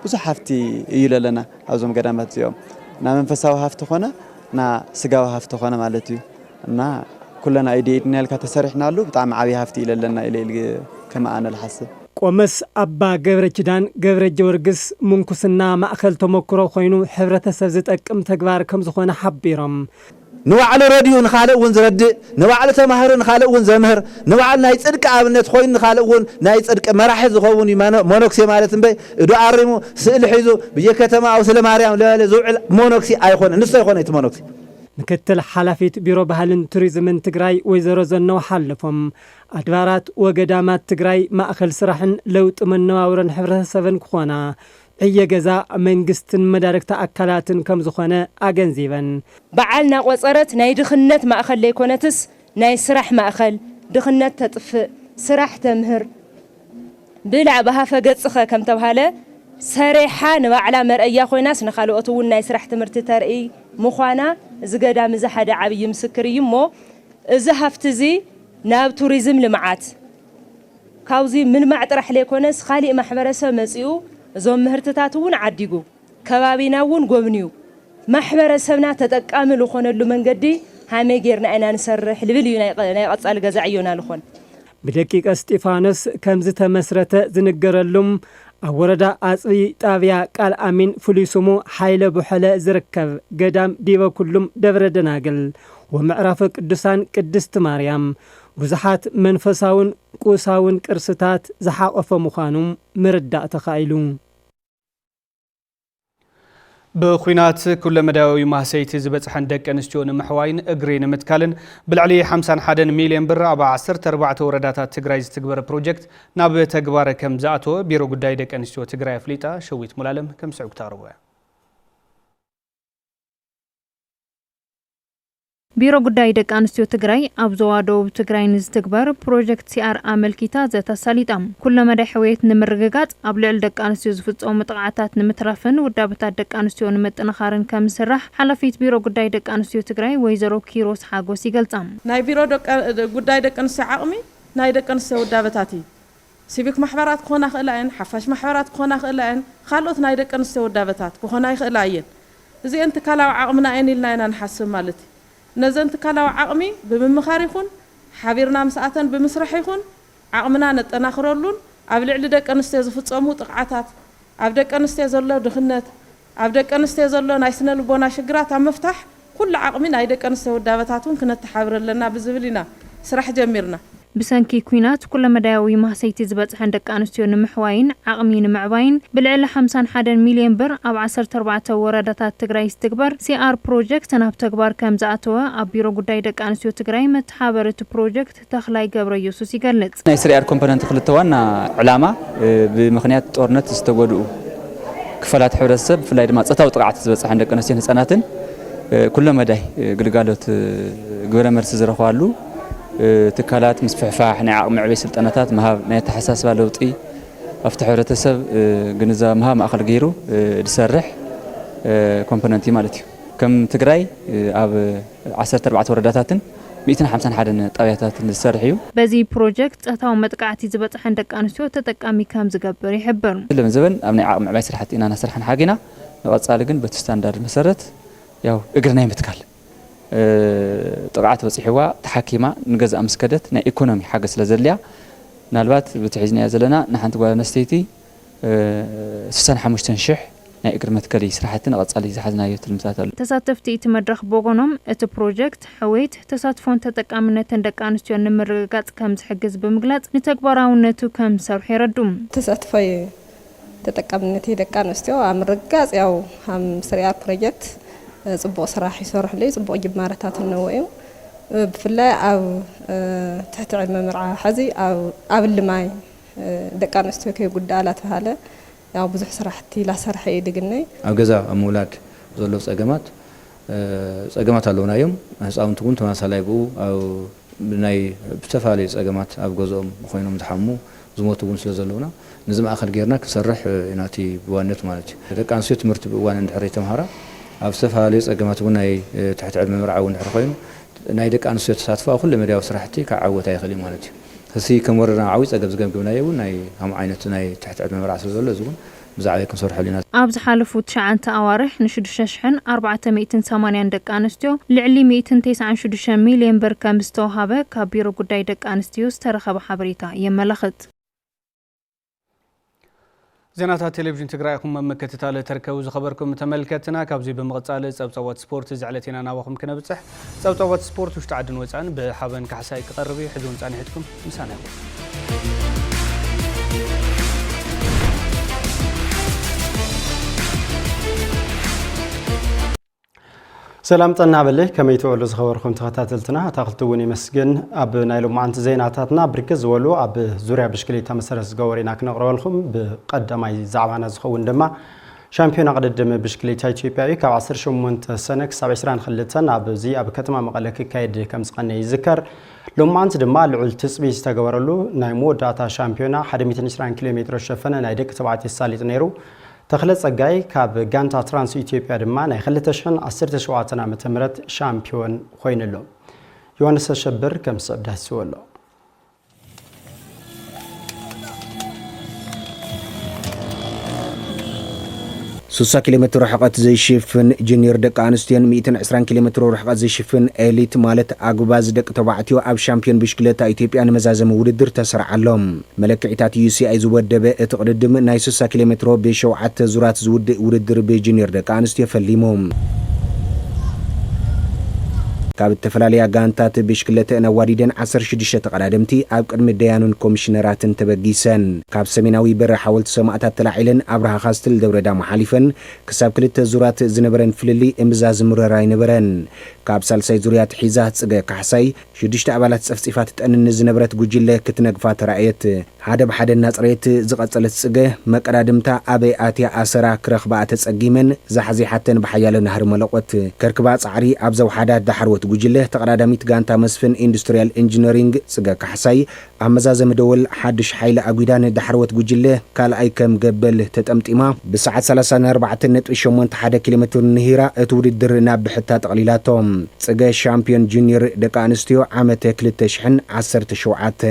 بس حفتي يللنا أزوم قدامات يوم نعم فساو حفت خنا نا سجاو حفت خنا مالتي نا كلنا أيدينا الكتسرحنا له بتاع معاوي حفتي يللنا إلى كما أنا الحسب ቆመስ አባ ገብረ ኪዳን ገብረ ጀወርግስ ሙንኩስና ማእከል ተመክሮ ኮይኑ ሕብረተሰብ ዝጠቅም ተግባር ከም ዝኾነ ሓቢሮም ንባዕሉ ረድዩ ንኻልእ እውን ዝረድእ ንባዕሉ ተማህሩ ንኻልእ እውን ዘምህር ንባዕሉ ናይ ጽድቂ ኣብነት ኮይኑ ንኻልእ እውን ናይ ጽድቂ መራሒ ዝኸውን ሞኖክሴ ማለት እምበይ እዱ ኣሪሙ ስእሊ ሒዙ ብየከተማ ኣብ ስለ ማርያም ለለ ዝውዕል ሞኖክሲ ኣይኮነ ንሱ ኣይኮነ እቲ ሞኖክሲ ምክትል ሓላፊት ቢሮ ባህልን ቱሪዝምን ትግራይ ወይዘሮ ዘነው ሓልፎም ኣድባራት ወገዳማት ትግራይ ማእከል ስራሕን ለውጥ መነባብሮን ሕብረተሰብን ክኾና ዕየገዛ መንግስትን መዳርክቲ ኣካላትን ከም ዝኾነ ኣገንዚበን በዓልና ቆፀረት ናይ ድኽነት ማእከል ለይኮነትስ ናይ ስራሕ ማእከል ድኽነት ተጥፍእ ስራሕ ተምህር ብልዕ በሃፈ ገጽኸ ከም ተባሃለ ሰሪሓ ንባዕላ መርአያ ኮይናስ ንኻልኦት እውን ናይ ስራሕ ትምህርቲ ተርኢ ምዃና ዝገዳም እዚ ሓደ ዓብይ ምስክር እዩ ሞ እዚ ሃፍቲ እዚ ናብ ቱሪዝም ልምዓት ካብዚ ምን ማዕጥራሕ ለይኮነስ ካሊእ ማሕበረሰብ መጺኡ እዞም ምህርትታት እውን ዓዲጉ ከባቢና እውን ጎብንዩ ማሕበረሰብና ተጠቃሚ ዝኾነሉ መንገዲ ሃመይ ጌርና ኢና ንሰርሕ ልብል እዩ ናይ ቀጻሊ ገዛዕ እዮና ልኾን ብደቂቀ እስጢፋኖስ ከምዚ ተመስረተ ዝንገረሉም ኣብ ወረዳ ኣጽቢ ጣብያ ቃል ኣሚን ፍሉይ ስሙ ሓይለ ቡሐለ ዝርከብ ገዳም ዲበ ኩሉም ደብረ ደናግል ወምዕራፍ ቅዱሳን ቅድስት ማርያም ብዙሓት መንፈሳውን ቁሳውን ቅርስታት ዝሓቆፈ ምዃኑ ምርዳእ ተኻኢሉ بخوينات كل مداوي ماسيت زبصحن دق انستيو نمحواين اغري نمتكالن بالعلي 51 مليون بر 14 ورداتات تግራይ ዝተግበረ ፕሮጀክት ናብ ተግባር ከም ዝኣተወ ቢሮ ጉዳይ ደቅ አንስትዮ ትግራይ ፍሊጣ ሸዊት ሙላለም ከም ስዑቅ ታርቦ ቢሮ ጉዳይ ደቅ አንስትዮ ትግራይ ኣብ ዞባ ደቡብ ትግራይ ንዝተግበር ፕሮጀክት ሲአር ኣመልኪታ ዘተሳሊጣም ኩሉ መዳይ ሕወት ንምርግጋጽ ኣብ ልዕል ደቅ አንስትዮ ዝፍጸሙ ጥቃዓታት ንምትራፍን ውዳብታት ደቅ አንስትዮ ንምጥንኻርን ከም ስራሕ ሓላፊት ቢሮ ጉዳይ ደቅ አንስትዮ ትግራይ ወይዘሮ ኪሮስ ሓጎስ ይገልጻ ናይ ቢሮ ጉዳይ ደቅ አንስትዮ ዓቕሚ ናይ ደቅ አንስትዮ ውዳብታት ሲቪክ ማሕበራት ኮና ኽእላን ሓፋሽ ማሕበራት ኮና ኽእላን ካልኦት ናይ ደቅ አንስትዮ ውዳብታት ኮና ይኽእላየን እዚ እንት ካላው ዓቕምና ኢልና ኢና ንሓስብ ማለት نزنت كلاو عقمي بمخار يكون حبيرنا مساعتن بمسرح يكون عقمنا نتناخرلون أبلع لدك أنستيز فتصامو تقعتات أبدك أنستيز الله دخنت ኣብ ደቂ ኣንስትዮ ዘሎ ናይ ስነ ልቦና ሽግራት ኣብ ምፍታሕ ኩሉ ዓቕሚ ናይ ደቂ ኣንስትዮ ውዳበታቱን ክነተሓብር ኣለና ብዝብል ኢና ስራሕ ጀሚርና ብሰንኪ ኩናት ኩለ መዳያዊ ማሰይቲ ዝበፅሐን ደቂ ኣንስትዮ ንምሕዋይን ዓቕሚ ንምዕባይን ብልዕሊ 51 ሚልዮን ብር ኣብ 14 ወረዳታት ትግራይ ዝትግበር ሲአር ፕሮጀክት ናብ ተግባር ከም ዝኣተወ ኣብ ቢሮ ጉዳይ ደቂ ኣንስትዮ ትግራይ መተሓበሪ እቲ ፕሮጀክት ተኽላይ ገብረ ኢየሱስ ይገልጽ። ናይ ሲአር ኮምፖነንት ክልተ ዋና ዕላማ ብምኽንያት ጦርነት ዝተጎድኡ ክፈላት ሕብረተሰብ ብፍላይ ድማ ፆታዊ ጥቃዓት ዝበፅሐን ደቂ ኣንስትዮን ህፃናትን ኩለ መዳይ ግልጋሎት ግብረ መልሲ ዝረኽባሉ ትካላት ምስ ፍሕፋሕ ናይ ዓቕሚ ዕብይ ስልጠናታት መሃብ ናይ ተሓሳስባ ለውጢ ኣብቲ ሕብረተሰብ ግንዛቤ መሃብ ማእኸል ገይሩ ዝሰርሕ ኮምፖነንት ማለት እዩ። ከም ትግራይ ኣብ 14 ወረዳታትን 151 ጣብያታትን ዝሰርሕ እዩ። በዚ ፕሮጀክት ፆታዊ መጥቃዕቲ ዝበፅሐን ደቂ ኣንስትዮ ተጠቃሚ ከም ዝገብር ይሕብር። ለምዘበን ኣብ ናይ ዓቕሚ ዕብይ ስራሕቲ ኢና ናሰርሐን ሓጊና ንቐጻሊ ግን በቲ ስታንዳርድ መሰረት ያው እግርና ይምትካል ጥቃዓት በፂሕዋ ተሓኪማ ንገዛእ ምስከደት ናይ ኢኮኖሚ ሓገዝ ስለዘልያ ናልባት ብትሒዝናያ ዘለና ንሓንቲ ጓል ኣንስተይቲ 65,000 ናይ እግሪ መትከሊ ስራሕቲ ንቐጻሊ ዝሓዝናዮ ትልምታት ኣሎ። ተሳተፍቲ እቲ መድረኽ በጎኖም እቲ ፕሮጀክት ሕዌት ተሳትፎን ተጠቃምነትን ደቂ ኣንስትዮ ንምርግጋጽ ከም ዝሕግዝ ብምግላጽ ንተግባራውነቱ ከም ዝሰርሑ የረዱም። ተሳትፎ ተጠቃምነት ደቂ ኣንስትዮ ኣብ ምርግጋጽ ያው ሃም ሲአር ፕሮጀክት ጽቡቕ ስራሕ ይሰርሕሉ ጽቡቕ ጅማረታት እንወ እዩ ብፍላይ ኣብ ትሕቲ ዕድመ ምርዓ ሕዚ ኣብ ልማይ ደቂ ኣንስትዮ ከይጉዳላ ተባሃለ ያው ብዙሕ ስራሕቲ ላሰርሐ እዩ ድግነይ ኣብ ገዛ ኣብ ምውላድ ዘሎ ፀገማት ኣለውና እዮም ህፃውንቲ እውን ተመሳሳላይ ብኡ ኣብ ናይ ብዝተፈላለዩ ፀገማት ኣብ ገዝኦም ኮይኖም ዝሓሙ ዝሞቱ እውን ስለ ዘለውና ነዚ ማእኸል ጌርና ክሰርሕ ናቲ ብዋነት ማለት እዩ ደቂ ኣንስትዮ ትምህርቲ ብእዋን እንድሕር ተምሃራ ኣብ ዝተፈላለዩ ፀገማት እውን ናይ ትሕቲ ዕድመ ምርዓ እውን ድሕር ኮይኑ ናይ ደቂ ኣንስትዮ ተሳትፎ ኣብ ኩሉ መዳያዊ ስራሕቲ ክዓወታ ይኽእል እዩ ማለት እዩ እዚ ከም ወረዳ ዓብይ ፀገም ዝገምግምናዮ እውን ናይ ከምኡ ዓይነት ናይ ትሕቲ ዕድመ ምርዓ ስለ ዘሎ እዚ እውን ብዛዕባ ክንሰርሐሉ ኢና። ኣብ ዝሓለፉ 9 ኣዋርሕ ን6,480 ደቂ ኣንስትዮ ልዕሊ 196 ሚልዮን ብር ከም ዝተወሃበ ካብ ቢሮ ጉዳይ ደቂ ኣንስትዮ ዝተረኸበ ሓበሬታ የመላኽት። ዜናታት ቴሌቪዥን ትግራይ ኹም መከታተሊ ተርከቡ ዝኸበርኩም ተመልከትና ካብዚ ብምቕጻል ጸብጻባት ስፖርት ዝዕለቴና ናባኹም ክነብጽሕ ጸብጻባት ስፖርት ውሽጢ ዓድን ወጻን ብሓበን ካሕሳይ ክቐርብ ሕዙን ጻኒሕትኩም ምሳና ሰላም ጠና በልህ ከመይ ትወሉ ዝኸበርኩም ተኸታተልትና ታኽልትውን ይመስግን ኣብ ናይ ሎማዓንቲ ዜናታትና ብርክት ዝበሉ ኣብ ዙርያ ብሽክሌታ መሰረት ዝገበሪና ክነቕርበልኩም ብቀዳማይ ዛዕባና ዝኸውን ድማ ሻምፒዮና ቅድድም ብሽክሌታ ኢትዮጵያ እዩ ካብ 18 ሰነ ክሳብ 22 ኣብዚ ኣብ ከተማ መቐለ ክካየድ ከም ዝቐነ ይዝከር ሎማዓንቲ ድማ ልዑል ትፅቢ ዝተገበረሉ ናይ መወዳእታ ሻምፒዮና 120 ኪሎ ሜትር ሸፈነ ናይ ደቂ ተባዕትዮ ሳሊጥ ነይሩ ተኽለ ጸጋይ ካብ ጋንታ ትራንስ ኢትዮጵያ ድማ ናይ 2017 ዓ.ም ሻምፒዮን ኮይኑሎ ዮሐንስ ሸብር ከም ሰብዳስ ወሎ 60 ኪሎ ሜትር ርሕቀት ዘይሽፍን ጁኒየር ደቂ ኣንስትዮን 120 ኪሎ ሜትር ርሕቀት ዘይሽፍን ኤሊት ማለት ኣግባዝ ደቂ ተባዕትዮ ኣብ ሻምፒዮን ብሽክሌታ ኢትዮጵያ ንመዛዘሚ ውድድር ተሰርዓሎም መለክዒታት UCI ዝወደበ እቲ ቅድድም ናይ 60 ኪሎ ሜትር ብ7 ዙራት ዝውድእ ውድድር ብጁኒየር ደቂ ኣንስትዮ ፈሊሞም ካብ ተፈላለያ ጋንታት ብሽክሌታ ነዋዲደን 16 ተቀዳደምቲ ኣብ ቅድሚ ደያኑን ኮሚሽነራትን ተበጊሰን ካብ ሰሜናዊ በረ ሓወልቲ ሰማዕታት ተላዒለን ኣብርሃ ካስትል ደብረዳ መሓሊፈን ክሳብ ክልተ ዙራት ዝነበረን ፍልሊ እምብዛዝ ምረራ ይነበረን ካብ ሳልሳይ ዙርያት ሒዛ ጽገ ካሕሳይ 6 ኣባላት ጸፍጺፋት ጠንን ዝነበረት ጉጅለ ክትነግፋ ተራእየት ሓደ ብሓደ ናጽሬት ዝቐጸለት ጽገ መቀዳድምታ ኣበይ ኣትያ ኣሰራ ክረኽባ ተጸጊመን ዝሓዚሓተን ብሓያሎ ናህር መለቆት ከርክባ ጻዕሪ ኣብ ዘውሓዳ ዳሕርወት ጉጅለ ተቀዳዳሚት ጋንታ መስፍን ኢንዱስትሪያል ኢንጂነሪንግ ጽገ ካሕሳይ ኣብ መዛዘሚ ደወል ሓድሽ ሓይሊ ኣጉዳን ዳሕርወት ጉጅለ ካልኣይ ከም ገበል ተጠምጢማ ብሰዓት 34.81 ኪሎ ሜትር ንሂራ እቲ ውድድር ናብ ብሕታ ጠቕሊላቶም ጽገ ሻምፒዮን ጁኒየር ደቂ ኣንስትዮ ዓመት 2017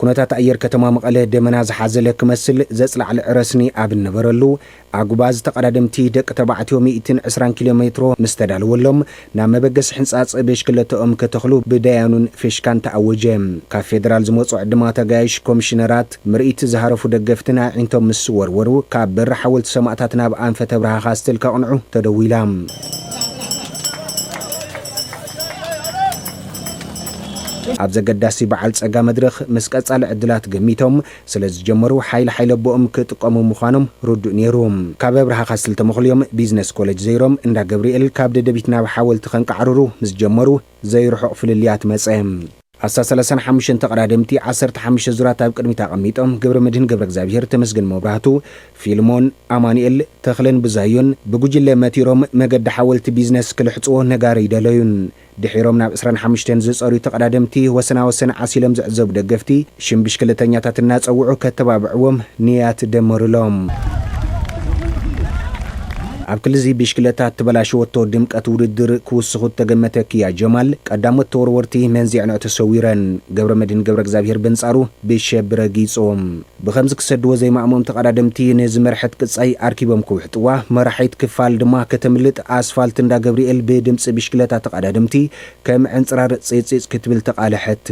ኩነታት አየር ከተማ መቀለ ደመና ዝሓዘለ ክመስል ዘጽላዕለ ዕረስኒ ኣብ ነበረሉ ኣጉባዝ ተቀዳደምቲ ደቂ ተባዕትዮ 120 ኪሎ ሜትሮ ምስተዳልወሎም ናብ መበገስ ሕንጻጽ ብሽክለተኦም ከተኽሉ ብዳያኑን ፌሽካን ተኣወጀ ካብ ፌደራል ዝመጹ ዕድማ ተጋይሽ ኮሚሽነራት ምርኢት ዝሃረፉ ደገፍትና ዒንቶም ምስ ወርወሩ ካብ በሪ ሓወልቲ ሰማዕታት ናብ ኣንፈተ ብርሃ ካስትል ከቕንዑ ተደዊላ ኣብ ዘገዳሲ በዓል ጸጋ መድረኽ ምስ ቀጻሊ ዕድላት ገሚቶም ስለ ዝጀመሩ ሓይሊ ቦኦም ክጥቀሙ ምዃኖም ርዱእ ነይሩ ካብ ብርሃ ካስትል ተመኽልዮም ቢዝነስ ኮሌጅ ዘይሮም እንዳ ገብርኤል ካብ ደደቢት ናብ ሓወልቲ ከንቃዕርሩ ምስ ጀመሩ ዘይርሑቕ ፍልልያት መጸ ኣሳ 35 ተቀዳደምቲ 15 ዙራት ኣብ ቅድሚት ኣቐሚጦም ገብረ መድህን ገብረ እግዚአብሔር ተመስገን መብራህቱ ፊልሞን አማኑኤል ተኽለን ብዛዮን ብጉጅለ መቲሮም መገዲ ሓወልቲ ቢዝነስ ክልሕጽዎ ነጋሪ ይደለዩን ድሒሮም ናብ 25 ዝጸሩ ተቀዳደምቲ ወሰናወሰን ዓሲሎም ዝዕዘቡ ደገፍቲ ሽምብሽክለተኛታት እናጸውዑ ከተባብዕዎም ንያት ደመሩሎም ኣብ ክልዚ ብሽክለታት ተበላሽወቶ ድምቀት ውድድር ክውስኹ ተገመተ ኪያ ጀማል ቀዳሞት ተወርወርቲ መንዚዕን ተሰዊረን ገብረ መድህን ገብረ እግዚአብሔር በንጻሩ ብሸብረ ጊጾም ብኸምዚ ክሰድዎ ዘይማእሞም ተቀዳደምቲ ንዝመርሐት ቅጻይ ኣርኪቦም ክውሕጥዋ መራሒት ክፋል ድማ ከተምልጥ ኣስፋልት እንዳ ገብርኤል ብድምፂ ብሽክለታት ተቀዳደምቲ ከም ዕንጽራር ጼጽጽ ክትብል ተቃለሐት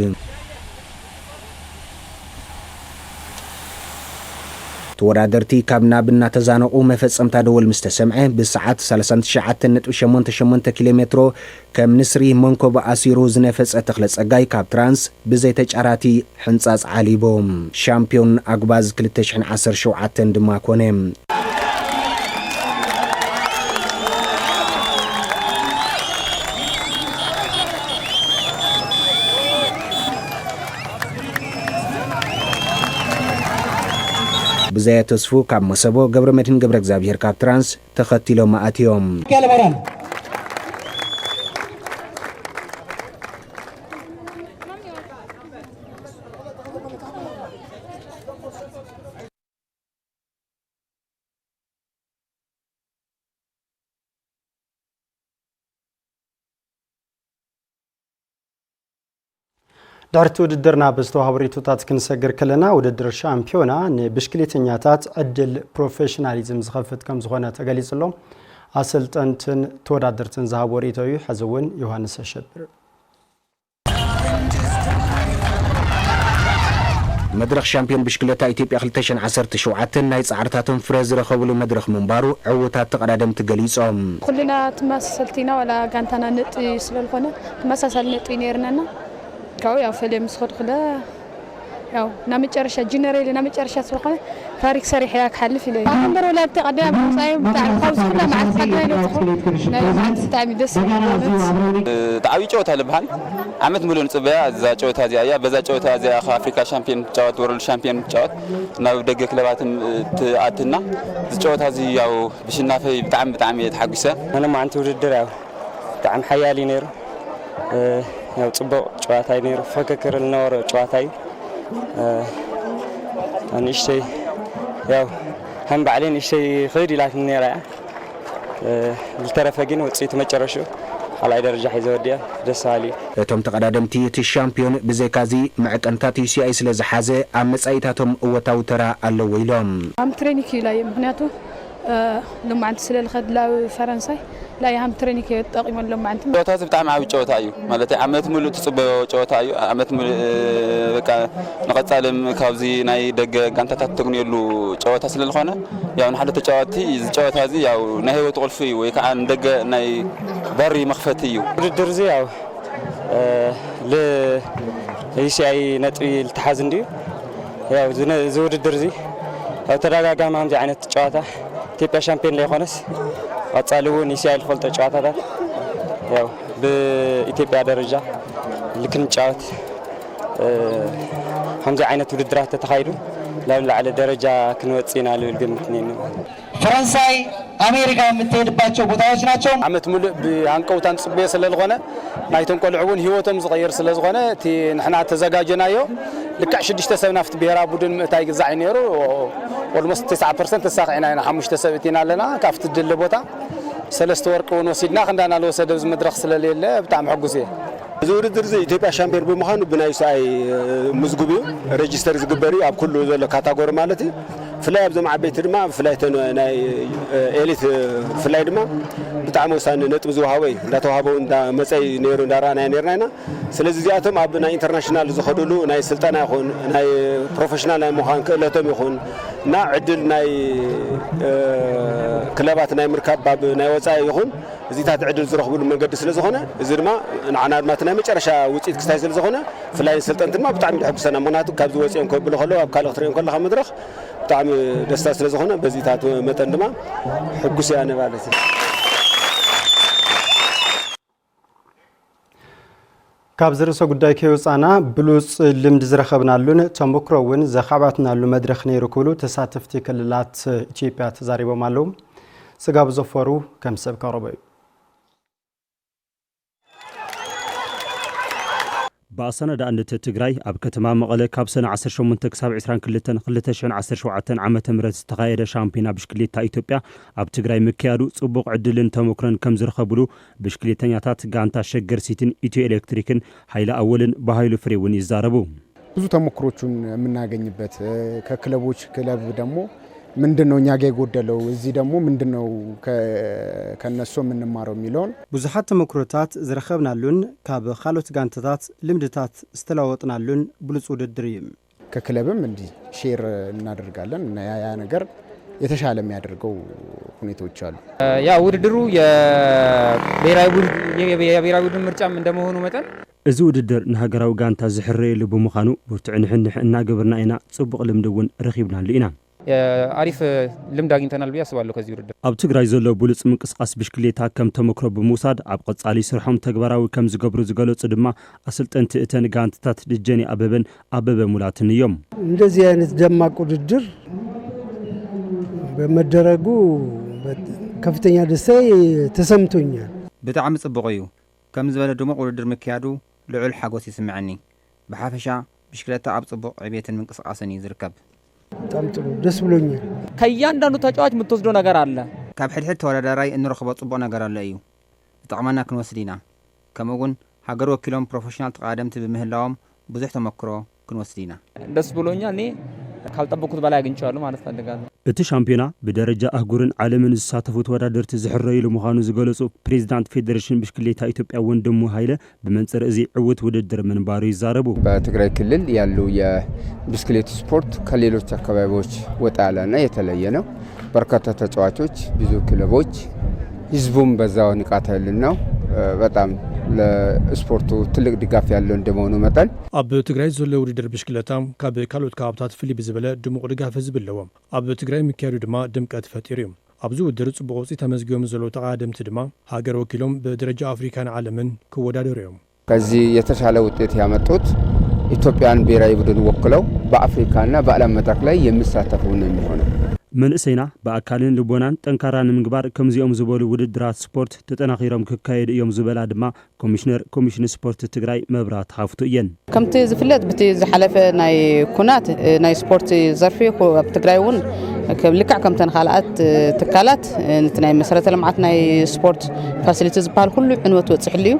ተወዳደርቲ ካብ ናብና ተዛነቁ መፈጸምታ ደወል ምስተሰምዐ ብሰዓት 39.88 ኪሎ ሜትሮ ከም ንስሪ መንኮብ ኣሲሩ ዝነፈጸ ተኽለ ጸጋይ ካብ ትራንስ ብዘይ ተጫራቲ ሕንጻጽ ዓሊቦም ሻምፒዮን ኣግባዝ 2017 ድማ ኮነ بزايا تسفو كاب مسبو قبر مدين قبر اكزابير كاب ترانس تختيلو مآتيوم دارت ውድድርና በስተዋሃብ ሪቶታት ክንሰግር ከለና ውድድር ሻምፒዮና ንብሽክሌተኛታት ዕድል ፕሮፌሽናሊዝም ዝኸፍት ከም ዝኾነ ተገሊጽሎም ኣሰልጠንትን ተወዳደርትን ዝሃብ ወሪቶዩ ሕዝውን ዮሐንስ አሸብር مدرخ شامبيون بشكلتا إثيوبيا 2017 ናይ ጻዕርታቶም ፍረ ዝረኸብሉ መድረኽ መንባሩ ዕውታት ተቀዳደም ትገሊጾም ኩልና ተመሳሰልቲና ወላ ጋንታና ነጥ ስለልኾነ ተመሳሳሊ ነጥ ነርናና ካው ያው ፈለም ስخد خلا ያው ናመጨረሻ ጀነራል ናመጨረሻ ስለሆነ ታሪክ ሰሪሕ ያክ حلف ኢለይ አንደር ወላ ተቀዳም ሳይ بتاع خوስ كلها مع السجاير ናይ ማዕተሚ ደስ تعوي ጨዋታ ለብሃል ዓመት ሙሉ ንጽበያ እዛ ጨዋታ እዚያ በዛ ጨዋታ እዚያ አፍሪካ ሻምፒዮን ጨዋታ ወርልድ ሻምፒዮን ጨዋታ ናብ ደገ ክለባትም ተአትና ጨዋታ እዚ ያው ብሽናፈይ በጣም የተሐጉሰ انا ما عندي ውድድር ያው በጣም ሐያሊ ነር ያው ጽበው ጨዋታ ነር ፈከከር ለነወረ ጨዋታይ አንሽተይ ያው هم بعدين شيء خير لكن نرى الترفقين وتصيت مጨረሻው على درجه حيزوديا دسالي እቶም ተቀዳደምቲ እቲ ሻምፒዮን ብዘይካዚ መዕቀንታት UCI ስለ ዝሓዘ ኣብ መጻይታቶም እወታው ተራ ኣለዎ ኢሎም አም ትሬኒንግ ላይ ምክንያቱ ለማንት ስለልኸድላው ፈረንሳይ ላይ هم ትሬኒንግ ይጠቅመን ለማንት ጨዋታ በጣም ዓቢ ጨዋታ እዩ ማለት ዓመት ሙሉ ተጽበው ጨዋታ እዩ ዓመት ሙሉ በቃ ንቀጻለም ካብዚ ናይ ደገ ጋንታታት ተግነሉ ጨዋታ ስለልኾነ ያው ንሓደ ተጫዋቲ እዚ ጨዋታ እዚ ያው ናይ ህይወት ቁልፊ ወይ ከዓ ንደገ ናይ በሪ መኽፈት እዩ ውድድር እዚ ያው ለዩሲአይ ነጥቢ ልተሓዝ እንዲዩ ያው ዝውድድር እዚ ያው ተደጋጋሚ አንዚ አይነት ጨዋታ ኢትዮጵያ ሻምፒዮን ላይ ሆነስ አጻልውን ይሲያል ፈልጦ ጨዋታታት ያው በኢትዮጵያ ደረጃ ልክን ጨዋታ አንዚ አይነት ውድድራት ተካሂዱ ለዓለ ደረጃ ክንወጽና ለልግምት ነው ፈረንሳይ አሜሪካ የምትሄድባቸው ቦታዎች ናቸው ዓመት ሙሉ አንቀውታን ጽበየ ስለልኾነ ናይቶም ቆልዑውን ህይወቶም ዝቀየር ስለዝኾነ እቲ ንሕና ተዘጋጀናዮ ልክዕ 6 ሰብ ናፍቲ ብሔራዊ ቡድን ምእታይ ግዛዕ ነይሩ ኦልሞስት 9% ተሳኺዕና ኢና 5 ሰብ እቲና ኣለና ካፍቲ ድል ቦታ 3 ወርቅ ወሲድና ክንዳና ለወሰደ መድረኽ ስለሌለ በጣም ሕጉስ እየ ዝውድድር እዚ ኢትዮጵያ ሻምፒዮን ብምዃኑ ብናይ ሳይ ምዝግቡ ሬጅስተር ዝግበሩ ኣብ ኩሉ ዘሎ ካታጎሪ ማለት እዩ ፍላይ ኣብ ዘማዓበይቲ ድማ ፍላይ ናይ ኤሊት ፍላይ ድማ ብጣዕሚ ወሳኒ ነጥብ ዝውሃበይ እንዳተዋሃበው መፀይ ነይሩ እንዳራና ነርና ኢና ስለዚ እዚኣቶም ኣብ ናይ ኢንተርናሽናል ዝኸድሉ ናይ ስልጠና ይኹን ናይ ፕሮፌሽናል ናይ ምዃን ክእለቶም ይኹን እና ዕድል ናይ ክለባት ናይ ምርካብ ኣብ ናይ ወፃኢ ይኹን እዚታት ዕድል ዝረኽብሉ መንገዲ ስለ ዝኾነ እዚ ድማ ንዓና ድማ ናይ መጨረሻ ውፅኢት ክስታይ ስለ ዝኾነ ፍላይ ስልጠንቲ ድማ ብጣዕሚ ድሕጉሰና ምክንያቱ ካብዚ ወፂኦም ከብሉ ከለዉ ኣብ ካልእ ክትሪኦም ከለኻ መድረኽ ብጣዕሚ ደስታ ስለ ዝኾነ በዚታት መጠን ድማ ሕጉስ እያ ማለት እዩ ካብ ዝርሰ ጉዳይ ከይወፃና ብሉፅ ልምዲ ዝረኸብናሉን ተሞክሮ እውን ዘኻባትናሉ መድረኽ ነይሩ ክብሉ ተሳተፍቲ ክልላት ኢትዮጵያ ተዛሪቦም ኣለዉ ስጋብ ዘፈሩ ከም ሰብ ቀረበ እዩ በአሰናዳ አንተ ትግራይ ኣብ ከተማ መቀለ ካብ ሰነ 18 ክሳብ 22 2017 ዓመተ ምህረት ዝተኻየደ ሻምፒዮና ብሽክሌታ ኢትዮጵያ ኣብ ትግራይ ምክያዱ ጽቡቕ ዕድልን ተሞክሮን ከም ዝረኸብሉ ብሽክሌተኛታት ጋንታ ሸገር ሲቲን ኢትዮ ኤሌክትሪክን ኃይለ አወልን በኃይሉ ፍሬውን ይዛረቡ ብዙ ተሞክሮቹን የምናገኝበት ከክለቦች ክለብ ደግሞ ምንድነው እኛ ጋር የጎደለው እዚህ ደግሞ ምንድነው ከነሱ የምንማረው የሚለውን ብዙሃት ተሞክሮታት ዝረኸብናሉን ካብ ካልኦት ጋንታታት ልምድታት ዝተለዋወጥናሉን ብሉጽ ውድድር እዩ ከክለብም እንዲ ሼር እናደርጋለን እና ያ ነገር የተሻለ የሚያደርገው ሁኔታዎች አሉ ያ ውድድሩ የብሔራዊ ቡድን ምርጫም እንደመሆኑ መጠን እዚ ውድድር ንሃገራዊ ጋንታ ዝሕረየሉ ብምዃኑ ብርቱዕ ንሕንሕ እናገበርና ኢና ጽቡቕ ልምድውን ረኺብናሉ ኢና አሪፍ ልምድ አግኝተናል ብዬ አስባለሁ ከዚህ ውድድር ኣብ ትግራይ ዘሎ ብሉጽ ምንቅስቃስ ብሽክሌታ ከም ተሞክሮ ብምውሳድ ኣብ ቀጻሊ ስርሖም ተግባራዊ ከም ዝገብሩ ዝገለጹ ድማ አሰልጠንቲ እተን ጋንታታት ልጀኒ አበበ ሙላትን እዮም እንደዚህ አይነት ደማቅ ውድድር በመደረጉ ከፍተኛ ደስታ ተሰምቶኛል ብጣዕሚ ጽቡቕ እዩ ከም ዝበለ ድሙቕ ውድድር ምክያዱ ልዑል ሓጎስ ይስምዓኒ ብሓፈሻ ብሽክሌታ ኣብ ጽቡቕ ዕብየትን ምንቅስቃስን ይዝርከብ በጣም ጥሩ ደስ ብሎኛል ከያንዳንዱ ተጫዋች የምትወስደው ነገር አለ ካብ ሕድሕድ ተወዳዳራይ እንረኽቦ ጽቡቕ ነገር አለ እዩ ዝጠቕመና ክንወስድ ኢና ከምኡውን ሃገር ወኪሎም ፕሮፌሽናል ተቃደምቲ ብምህላዎም ብዙሕ ተመክሮ ክንወስድ ኢና ደስ ብሎኛል እኔ ካልጠበቅኩት በላይ አግኝቻለሁ ማለት ፈልጋለሁ እቲ ሻምፒዮና በደረጃ አህጉርን ዓለምን ዝሳተፉ ተወዳደርቲ ዝሕረይሉ ምዃኑ ዝገለጹ ፕሬዝዳንት ፌዴሬሽን ብሽክሌታ ኢትዮጵያ ወንድሙ ኃይለ በመንጽር እዚ ዕውት ውድድር ምንባሩ ይዛረቡ በትግራይ ክልል ያሉ የብስክሌት ስፖርት ከሌሎች አካባቢዎች ወጣ ያለና የተለየ ነው በርካታ ተጫዋቾች ብዙ ክለቦች ህዝቡም በዛው ንቃተ ህሊናው በጣም ለስፖርቱ ትልቅ ድጋፍ ያለው እንደመሆኑ መጠን ኣብ ትግራይ ዘሎ ውድድር ብሽክሌታ ካብ ካልኦት ከባብታት ፍልይ ብዝበለ ድሙቕ ድጋፍ ዝብለዎም ኣብ ትግራይ ምክያዱ ድማ ድምቀት ፈጢሩ እዩ ኣብዚ ውድድር ጽቡቕ ውፅኢት ተመዝጊቦም ዘለዉ ተቃደምቲ ድማ ሃገር ወኪሎም በደረጃ አፍሪካን ዓለምን ክወዳደሩ እዮም ከዚህ የተሻለ ውጤት ያመጡት ኢትዮጵያን ብሔራዊ ቡድን ወክለው በአፍሪካና በዓለም መድረክ ላይ የሚሳተፉ ነው የሚሆነው መንእሰይና በአካልን ልቦናን ጠንካራን ምግባር ከምዚኦም ዝበሉ ውድድራት ስፖርት ተጠናኺሮም ክካየድ እዮም ዝበላ ድማ ኮሚሽን ስፖርት ትግራይ መብራት ሃፍቱ እየን ከምቲ ዝፍለጥ በቲ ዝሓለፈ ናይ ኩናት ናይ ስፖርት ዘርፊ ኣብ ትግራይ እውን ልክዕ ከምተን ካልኣት ትካላት ነቲ ናይ መሰረተ ልምዓት ናይ ስፖርት ፋሲሊቲ ዝበሃል ኩሉ ዕንወት ወፅሕሉ እዩ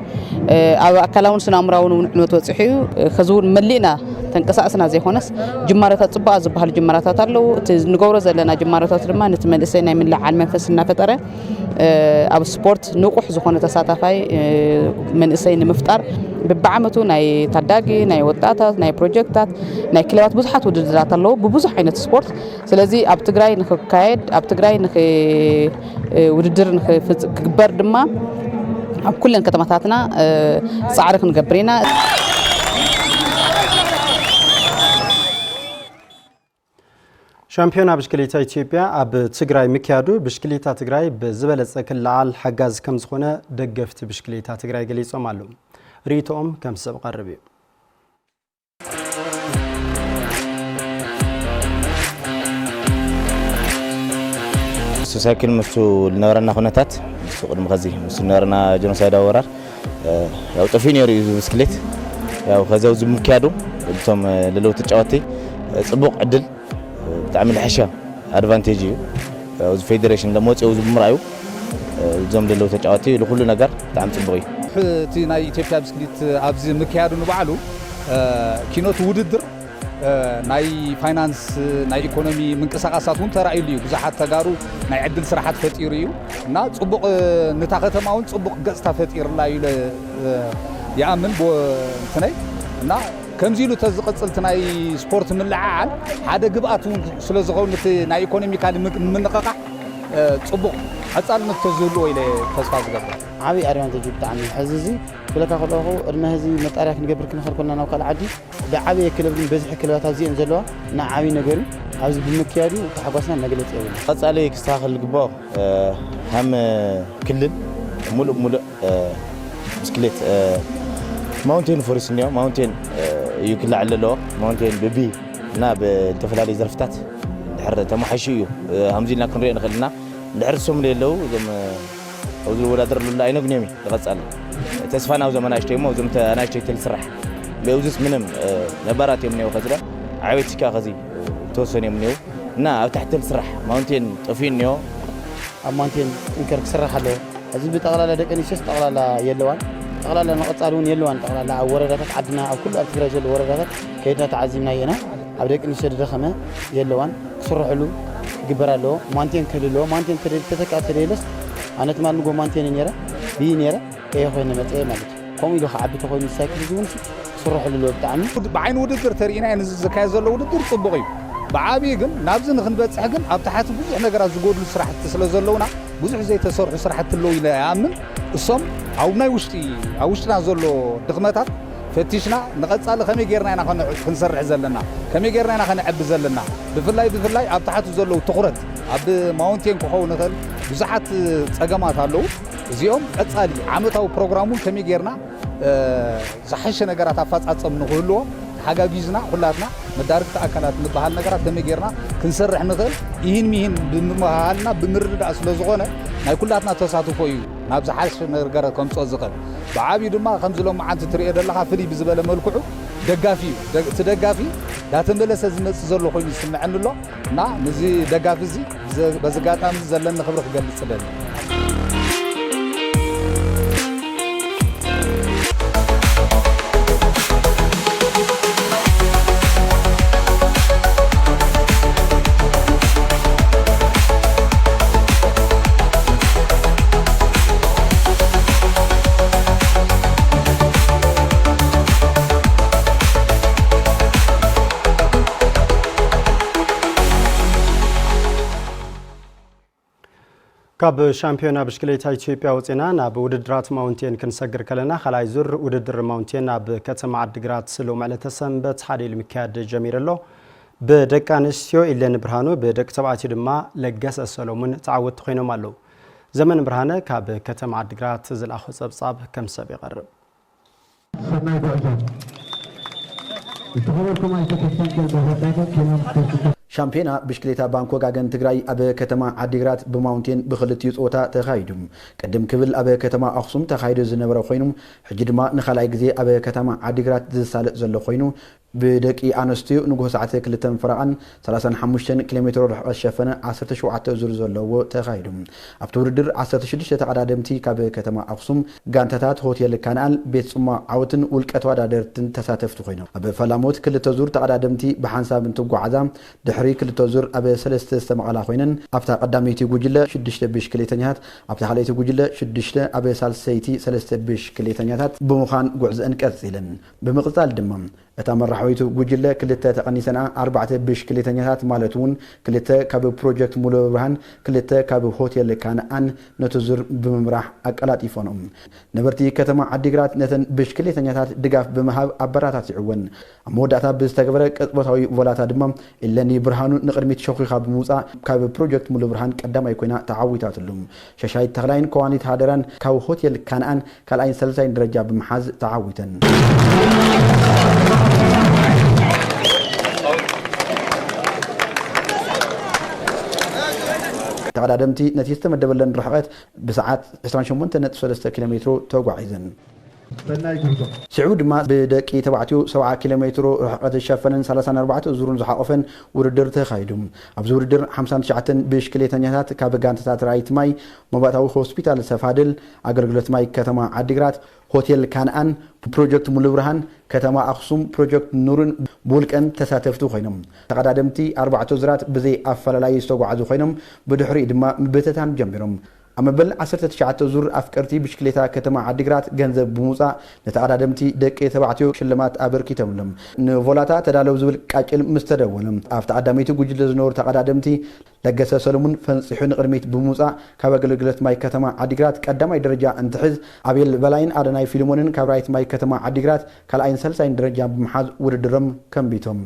ኣብ ኣካላውን ስነኣእምራውን እውን ዕንወት ወፅሑ እዩ ከዚ እውን መሊእና ተንቀሳቅስና ዘይኮነስ ጅማረታት ጽቡቅ ዝበሃሉ ጅማረታት ኣለዉ እቲ ንገብሮ ዘለና ጅማረታት ድማ ነቲ መንእሰይ ናይ ምልዓል መንፈስ እናፈጠረ ኣብ ስፖርት ንቁሕ ዝኾነ ተሳታፋይ መንእሰይ ንምፍጣር በብዓመቱ ናይ ታዳጊ ናይ ወጣታት ናይ ፕሮጀክታት ናይ ክለባት ብዙሓት ውድድራት ኣለዉ ብብዙሕ ዓይነት ስፖርት ስለዚ ኣብ ትግራይ ንክካየድ ኣብ ትግራይ ውድድር ክግበር ድማ ኣብ ኩለን ከተማታትና ጻዕሪ ክንገብር ኢና ሻምፒዮና ብሽክሌታ ኢትዮጵያ ኣብ ትግራይ ምክያዱ ብሽክሌታ ትግራይ ብዝበለጸ ክለዓል ሓጋዝ ከም ዝኾነ ደገፍቲ ብሽክሌታ ትግራይ ገሊጾም ኣለዉ ሪቶም ከም ሰብ ቀርብ እዩ ሳይክል ምሱ ልነበረና ኩነታት ቅድሚ ከዚ ምስ ነበረና ጀኖሳይድ ወራር ያው ጠፊ ነይሩ ብስክሌት ያው ከዛው ዝምክያዱ እቶም ለለው ተጫወቲ ጽቡቕ ዕድል ብጣዕሚ ልሕሻ ኣድቫንቴጅ እዩ እዚ ፌዴሬሽን ደሞ ወፂኡ ዝምራዩ እዞም ለለው ተጫወቲ ለኩሉ ነገር ብጣዕሚ ጽቡቕ እዩ ብዙሕ እቲ ናይ ኢትዮጵያ ብስክሌት ኣብዚ ምክያዱ ንባዕሉ ኪኖት ውድድር ናይ ፋይናንስ ናይ ኢኮኖሚ ምንቅስቃሳት እውን ተራእዩሉ እዩ ብዙሓት ተጋሩ ናይ ዕድል ስራሓት ፈጢሩ እዩ እና ፅቡቕ ነታ ከተማ እውን ፅቡቕ ገጽታ ፈጢሩላ እዩ ይኣምን እንትነይ እና ከምዚ ኢሉ ተዝቕፅል ናይ ስፖርት ምልዓዓል ሓደ ግብኣት እውን ስለ ዝኸውን እቲ ናይ ኢኮኖሚካሊ ምንቕቓሕ ፅቡቕ ዓፃልነት ተዝህልዎ ኢለ ተስፋ ዝገብር ዓብይ ኣድቫንቴጅ ብጣዕሚ ሕዚ እዚ ብለካ ከለኹ ቅድሚ ህዚ መጣርያ ክንገብር ክንኽእል ኮልና ናብ ካልእ ዓዲ ብዓበየ ክለብ ግን በዝሒ ክለባት ኣብዚአን ዘለዋ እና ዓብይ ነገር እዩ ኣብዚ ብምክያዱ ተሓጓስና መግለፂ የብሉ ቀፃሊ ክስተኻኸል ግባኦ ሃም ክልል ሙሉእ ብስክሌት ማውንቴን ፎረስት እኒኦ ማውንቴን እዩ ክላዓል ኣለዎ ማውንቴን ብቢ እና ብተፈላለዩ ዘርፍታት ድሕር ተመሓይሹ እዩ ከምዚ ኢልና ክንሪኦ ንኽእል ኢና ድሕር ሶም የለው እዞም ኣብዚ ዝወዳደርሉላ ኣይነግንዮም እዩ ዝቐፃሊ ተስፋ ናብዞም ኣናእሽተይ እሞ እዞም ኣናእሽተይ ተልስራሕ ብእውዝስ ምንም ነባራት እዮም እኒአው ከዝለ ዓበይቲ ቲካ ከዚ ተወሰኑ እዮም እኒአው እና ኣብ ታሕቲ ተልስራሕ ማውንቴን ጠፊኡ እኒኦ ኣብ ማውንቴን እንከር ክስራሕ ኣለዎ እዚ ብጠቕላላ ደቂ ኣንስትዮስ ጠቕላላ የለዋን ጠቕላላ ንቐፃሊ እውን የለዋን ጠቕላላ ኣብ ወረዳታት ዓድና ኣብ ኩሉ ኣብ ትግራይ ዘሎ ወረዳታት ከይድና ተዓዚምና የና ኣብ ደቂ ኣንስትዮ ዝደኸመ የለዋን ክስርሕሉ ግበር ኣለዎ ማውንቴን ክህልዎ ማውንቴን ተተካ ተደለስ ኣነ ትማል ንጎ ማውንቴን ነረ ብይ ነረ እየ ኮይነ መፅአ ማለት እዩ ከምኡ ኢሉ ከዓቢ ተኮይኑ ሳይክል እውን ክስርሕሉ ብጣዕሚ ብዓይኒ ውድድር ተርኢና ዝካየድ ዘሎ ውድድር ፅቡቕ እዩ ብዓብዪ ግን ናብዚ ንክንበፅሕ ግን ኣብ ታሕቲ ብዙሕ ነገራት ዝጎድሉ ስራሕቲ ስለ ዘለውና ብዙሕ ዘይተሰርሑ ስራሕቲ ኣለዉ ኢለ ይኣምን እሶም ኣብ ውሽጥና ዘሎ ድኽመታት ፈቲሽና ንቐፃሊ ከመይ ጌርና ኢና ክንሰርሕ ዘለና ከመይ ጌርና ኢና ከነዕቢ ዘለና ብፍላይ ኣብ ታሕቲ ዘለዉ ትኩረት ኣብ ማውንቴን ክኸውን ይኽእል ብዙሓት ፀገማት ኣለዉ እዚኦም ቀፃሊ ዓመታዊ ፕሮግራሙን ከመይ ጌርና ዝሓሸ ነገራት ኣፈፃፀም ንክህልዎ ሓጋጊዝና ኩላትና መዳርክቲ ኣካላት ንበሃል ነገራት ከመይ ጌርና ክንሰርሕ ንኽእል ይህን ሚህን ብምባሃልና ብምርድዳእ ስለ ዝኾነ ናይ ኩላትና ተሳትፎ እዩ ናብ ዝሓሸ ነገራት ከምፅኦ ዝኽእል ብዓብዪ ድማ ከምዚ ሎም መዓንቲ ትሪኦ ዘለኻ ፍልይ ብዝበለ መልክዑ ደጋፊ እዩ እቲ ደጋፊ ዳተመለሰ ዝመፅእ ዘሎ ኮይኑ ይስምዐኒ ኣሎ እና ነዚ ደጋፊ እዚ በዚ ኣጋጣሚ ዘለኒ ክብሪ ክገልፅ ደሊ ካብ ሻምፒዮና ብሽክሌታ ኢትዮጵያ ወፂና ናብ ውድድራት ማውንቴን ክንሰግር ከለና ካልኣይ ዙር ውድድር ማውንቴን ኣብ ከተማ ዓዲግራት ሎሚ ዕለተ ሰንበት ሓደ ኢሉ ምክያድ ጀሚሩ ኣሎ ብደቂ ኣንስትዮ ኢለን ብርሃኑ ብደቂ ተባዕትዮ ድማ ለገሰ ሰሎሙን ተዓወቲ ኮይኖም ኣለዉ ዘመን ብርሃነ ካብ ከተማ ዓዲግራት ዝለኣኾ ፀብፃብ ከም ሰብ ይቐርብ ሻምፒዮና ብሽክሌታ ባንክ ወጋገን ትግራይ ኣብ ከተማ ዓዲግራት ብማውንቴን ብክልቲኡ ፆታ ተኻይዱ ቅድም ክብል ኣብ ከተማ ኣክሱም ተኻይዱ ዝነበረ ኮይኑ ሕጂ ድማ ንኻልኣይ ግዜ ኣብ ከተማ ዓዲግራት ዝሳለጥ ዘሎ ኮይኑ ብደቂ ኣንስትዮ ንጉሆ ሰዓት 2 ፍራቕን 35 ኪሎ ሜትር ርሕቀት ሸፈነ 17 ዙር ዘለዎ ተኻይዱ ኣብቲ ውድድር 16 ተቐዳደምቲ ካብ ከተማ ኣክሱም ጋንታታት ሆቴል ካናል ቤት ፅሟቅ ዓወትን ውልቀ ተወዳደርትን ተሳተፍቲ ኮይኖም ኣብ ፈላሞት 2 ዙር ተቐዳደምቲ ብሓንሳብ እንትጓዓዛ ድሕሪ 2 ዙር ኣብ 3 ዝተመቐላ ኮይነን ኣብታ ቀዳመይቲ ጉጅለ 6 ብሽክሌተኛታት ኣብታ ካልአይቲ ጉጅለ 6 ኣብ ሳልሰይቲ 3 ብሽክሌተኛታት ብምዃን ጉዕዘአን ቀፂለን ብምቕፃል ድማ እታ መራሕወይቱ ጉጅለ 2 ተቐኒሰና 4 ብሽክሌተኛታት ማለት እውን 2 ካብ ፕሮጀክት ሙሉ ብርሃን 2 ካብ ሆቴል ካናኣን ነቲ ዙር ብምምራሕ ኣቀላጢፎኖም ነበርቲ ከተማ ዓዲግራት ነተን ብሽክሌተኛታት ድጋፍ ብምሃብ ኣበራታትዕወን ኣብ መወዳእታ ብዝተገበረ ቅጽበታዊ ቮላታ ድማ ኢለኒ ብርሃኑ ንቅድሚት ሸኺኻ ብምውፃእ ካብ ፕሮጀክት ሙሉ ብርሃን ቀዳማይ ኮይና ተዓዊታትሉ ሸሻይት ተኽላይን ከዋኒት ሃደራን ካብ ሆቴል ካናኣን ካልኣይን ሰለሳይን ደረጃ ብምሓዝ ተዓዊተን ተቀዳደምቲ ነቲ ዝተመደበለን ርሕቀት ብሰዓት 28.3 ኪሎ ሜትር ተጓዒዘን سعود ما بدك تبعتيو 7 كيلومتر رحقة الشفنن 34 زورن زحقفن وردر تخايدم ابزو وردر 59 بشكليتنيات كابغانتات رايت ماي مباتاو هوسبيتال سفادل اغرغلت ماي كتما عديغرات هوتيل كانان بروجكت مولبرهان كتما اخصوم بروجكت نورن بولكن تساتفتو خينم تقدادمتي 4 زرات بزي افلالاي استغعزو خينم بدحري دما بتتان جنبرم أما بل 19 زور أفكرتي بشكلتا كتما عديغرات جنزب بموصا نتعدادمتي دك تبعتيو شلمات أبركي تملم نفولاتا تدالو زبل كاكل مستدولم أفت عداميتو جوجل زنور تقدادمتي لقسا سلمون فنصيحون قرميت بموصا كابقلقلت ماي كتما عديغرات قدامي درجة انتحز عبيل بلاين آدناي فيلمونين كابرايت ماي كتما عديغرات كالاين سلسين درجة بمحاز وردرم كمبيتهم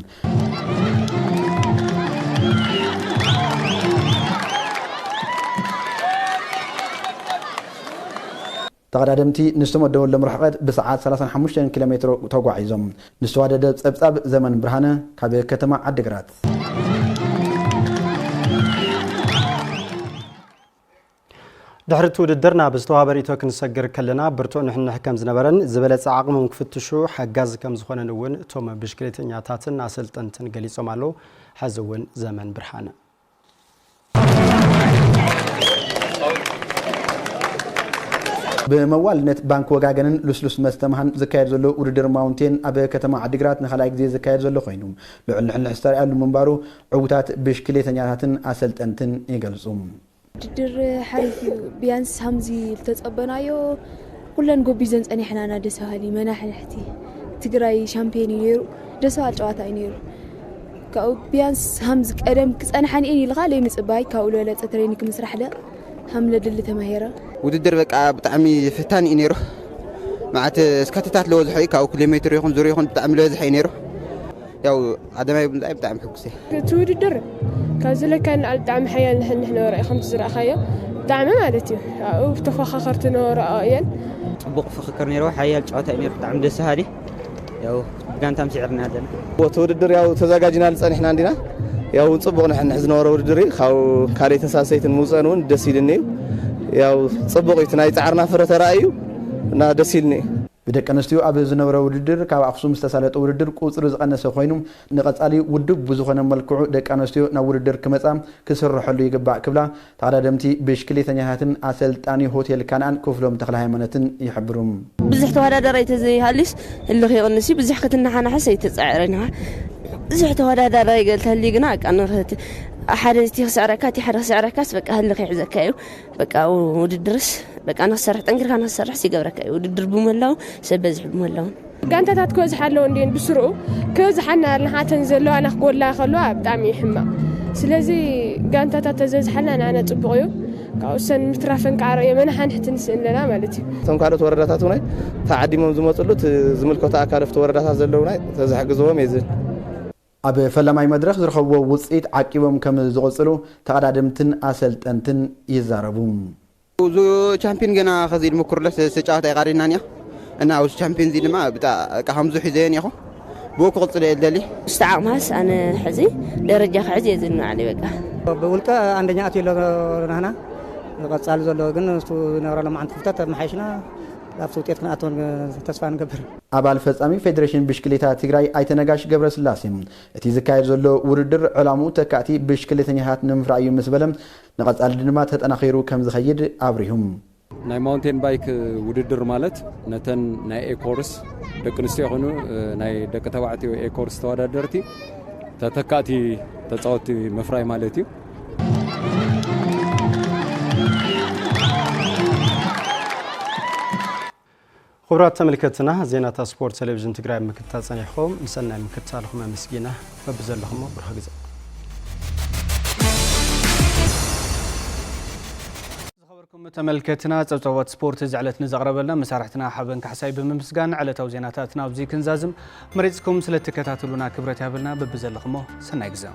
تقدمتي نستمد دول لمرحقات بساعات 35 كيلومتر توقعيزم نستوادد صبصاب زمن برهانه كاب كتما عدغرات دحرت ودرنا بستوابريتو كنسجر كلنا برتو نحن حكم زنبرن زبلص عقمم كفتشو حجاز كم زخونه نون توم بشكليتنياتاتن اسلطنتن غليصوم አለው حزون زمن برهانه بموالنت بانك وغاغنن لسلس مستمهن زكاير زلو ودر ماونتين ابي كتما عدغرات نخلاي غزي زكاير زلو خوينم لعل حل حستار يالو منبارو عوتات بشكليتنياتن اسلطنتن يغلصوم ድር حريف بيانس همزي ተጸበናዮ ኩለን ጎቢዘን ጸኒሕናና ደሳሃሊ መናሕልሕቲ ትግራይ ሻምፒዮን ይሩ ደሳል ጨዋታ ይሩ ካው ቢያንስ همز ቀደም ክጸንሐን ኢልኻ ለይ ምጽባይ ካው ለለጸ ትሬኒንግ መስራሕለ حمل دل تماهيرة وددر بقى بطعمي فتان إنيرو معت سكتات لوز حي كاو كيلومتر يخون زوري يخون بطعم لوز حي إنيرو ياو عدم يبدأ بطعم حكسي توددر كازلا كان الطعم حيا نحن رأي 5 زرع خيا طعم مالتي أو تفخخرت نور آيان طبق فخكر نيرو حيا الجوات إنير طعم دس هذه ياو كان تام سعرنا هذا وتوددر ياو تزاجنا لسان إحنا عندنا ያው ጽቡቅ ነን ሕዝነወረ ውድድሪ ካው ካሬ ተሳሰይትን ሙፀኑን ደስ ይልኒ ያው ጽቡቅ ይትናይ ጻዕርና ፍረተ ራእዩ እና ደስ ይልኒ بدك أنستيو أبي زنورة ودر كاب أقسم استسالت ودر كوسر زقنا سخوينهم نقصالي ودق بزخنا ملكو دك أنستيو نودر كمسام كسر حلو يجبع كبلا تعالى دمتي بشكل ثانية هاتن أسل تاني هوتيل كانان كفلهم تخلها منتن يحبرهم بزحت هذا دريت زي هاليس اللي خير النسي بزح كتنا حنا حسيت تسعرنا زحت هذا دري قلت هاللي جناك أنا أحد سعركات أحد سعركاس بقى هاللي خير زكايو بقى ودرس بقى أنا سرحت أنكر أنا سرح سيجبرك ودرب ملاو سبز ملاو كانت تتكوز حلو ندين بسرعة كوز حنا لها تنزلوا أنا أقول لا خلوها بتعمي حما سلازي كانت تتزوج حنا أنا تبغيو كأوسن مترافن كعرية من حن حتنسين لنا مالتي ثم كانت ورداتنا تعدي من زملت زملكوا تأكلفت وردات زلونا تزحق زوم يزل أب فلما يمدرخ زرخوا وصيت عقبهم كم زغصلو تقدمتن أسلطنتن يزاربوم وزو شامبيون جنا خزير مكرلس سجاته قارينانيا أنا أوز شامبيون زي ما بتاع كهمزو حزين يا خو بوك قلت لي استعماس أنا حزي درجة حزي زين علي بقى بقولك عندنا أتيلو هنا قصال زلوا جن نورا لما عند فتات محيشنا لابسوتيت كنا أتون تسفان قبر أبال فزامي فيدريشن بشكليتا تيغراي أيتنغاش قبر سلاسيم اتي زكاير زلو وردر علامو تكاتي بشكليتني هات نمفرايو مسبلم نقص الدنما تتنخيرو كم زخيد أبريهم ناي ماونتين بايك وددر مالت نتن ناي ايكورس دقنستي يخونو ناي دق تبعتي ايكورس توادرتي تتكاتي تصوتي مفراي مالتي خبرات تملكتنا زينة سبورت تلفزيون تقرأ مكتال صنيحهم نسألنا مكتالهم مسكينة فبزل لهم برها جزء خبركم تملكتنا تبتوات سبورت زعلت نزغربلنا مسارحتنا حابن كحساي بمسجان على توزيناتنا وزي كنزازم مريضكم سلتكتاتلونا كبرت هابلنا ببزل لهم سنة جزء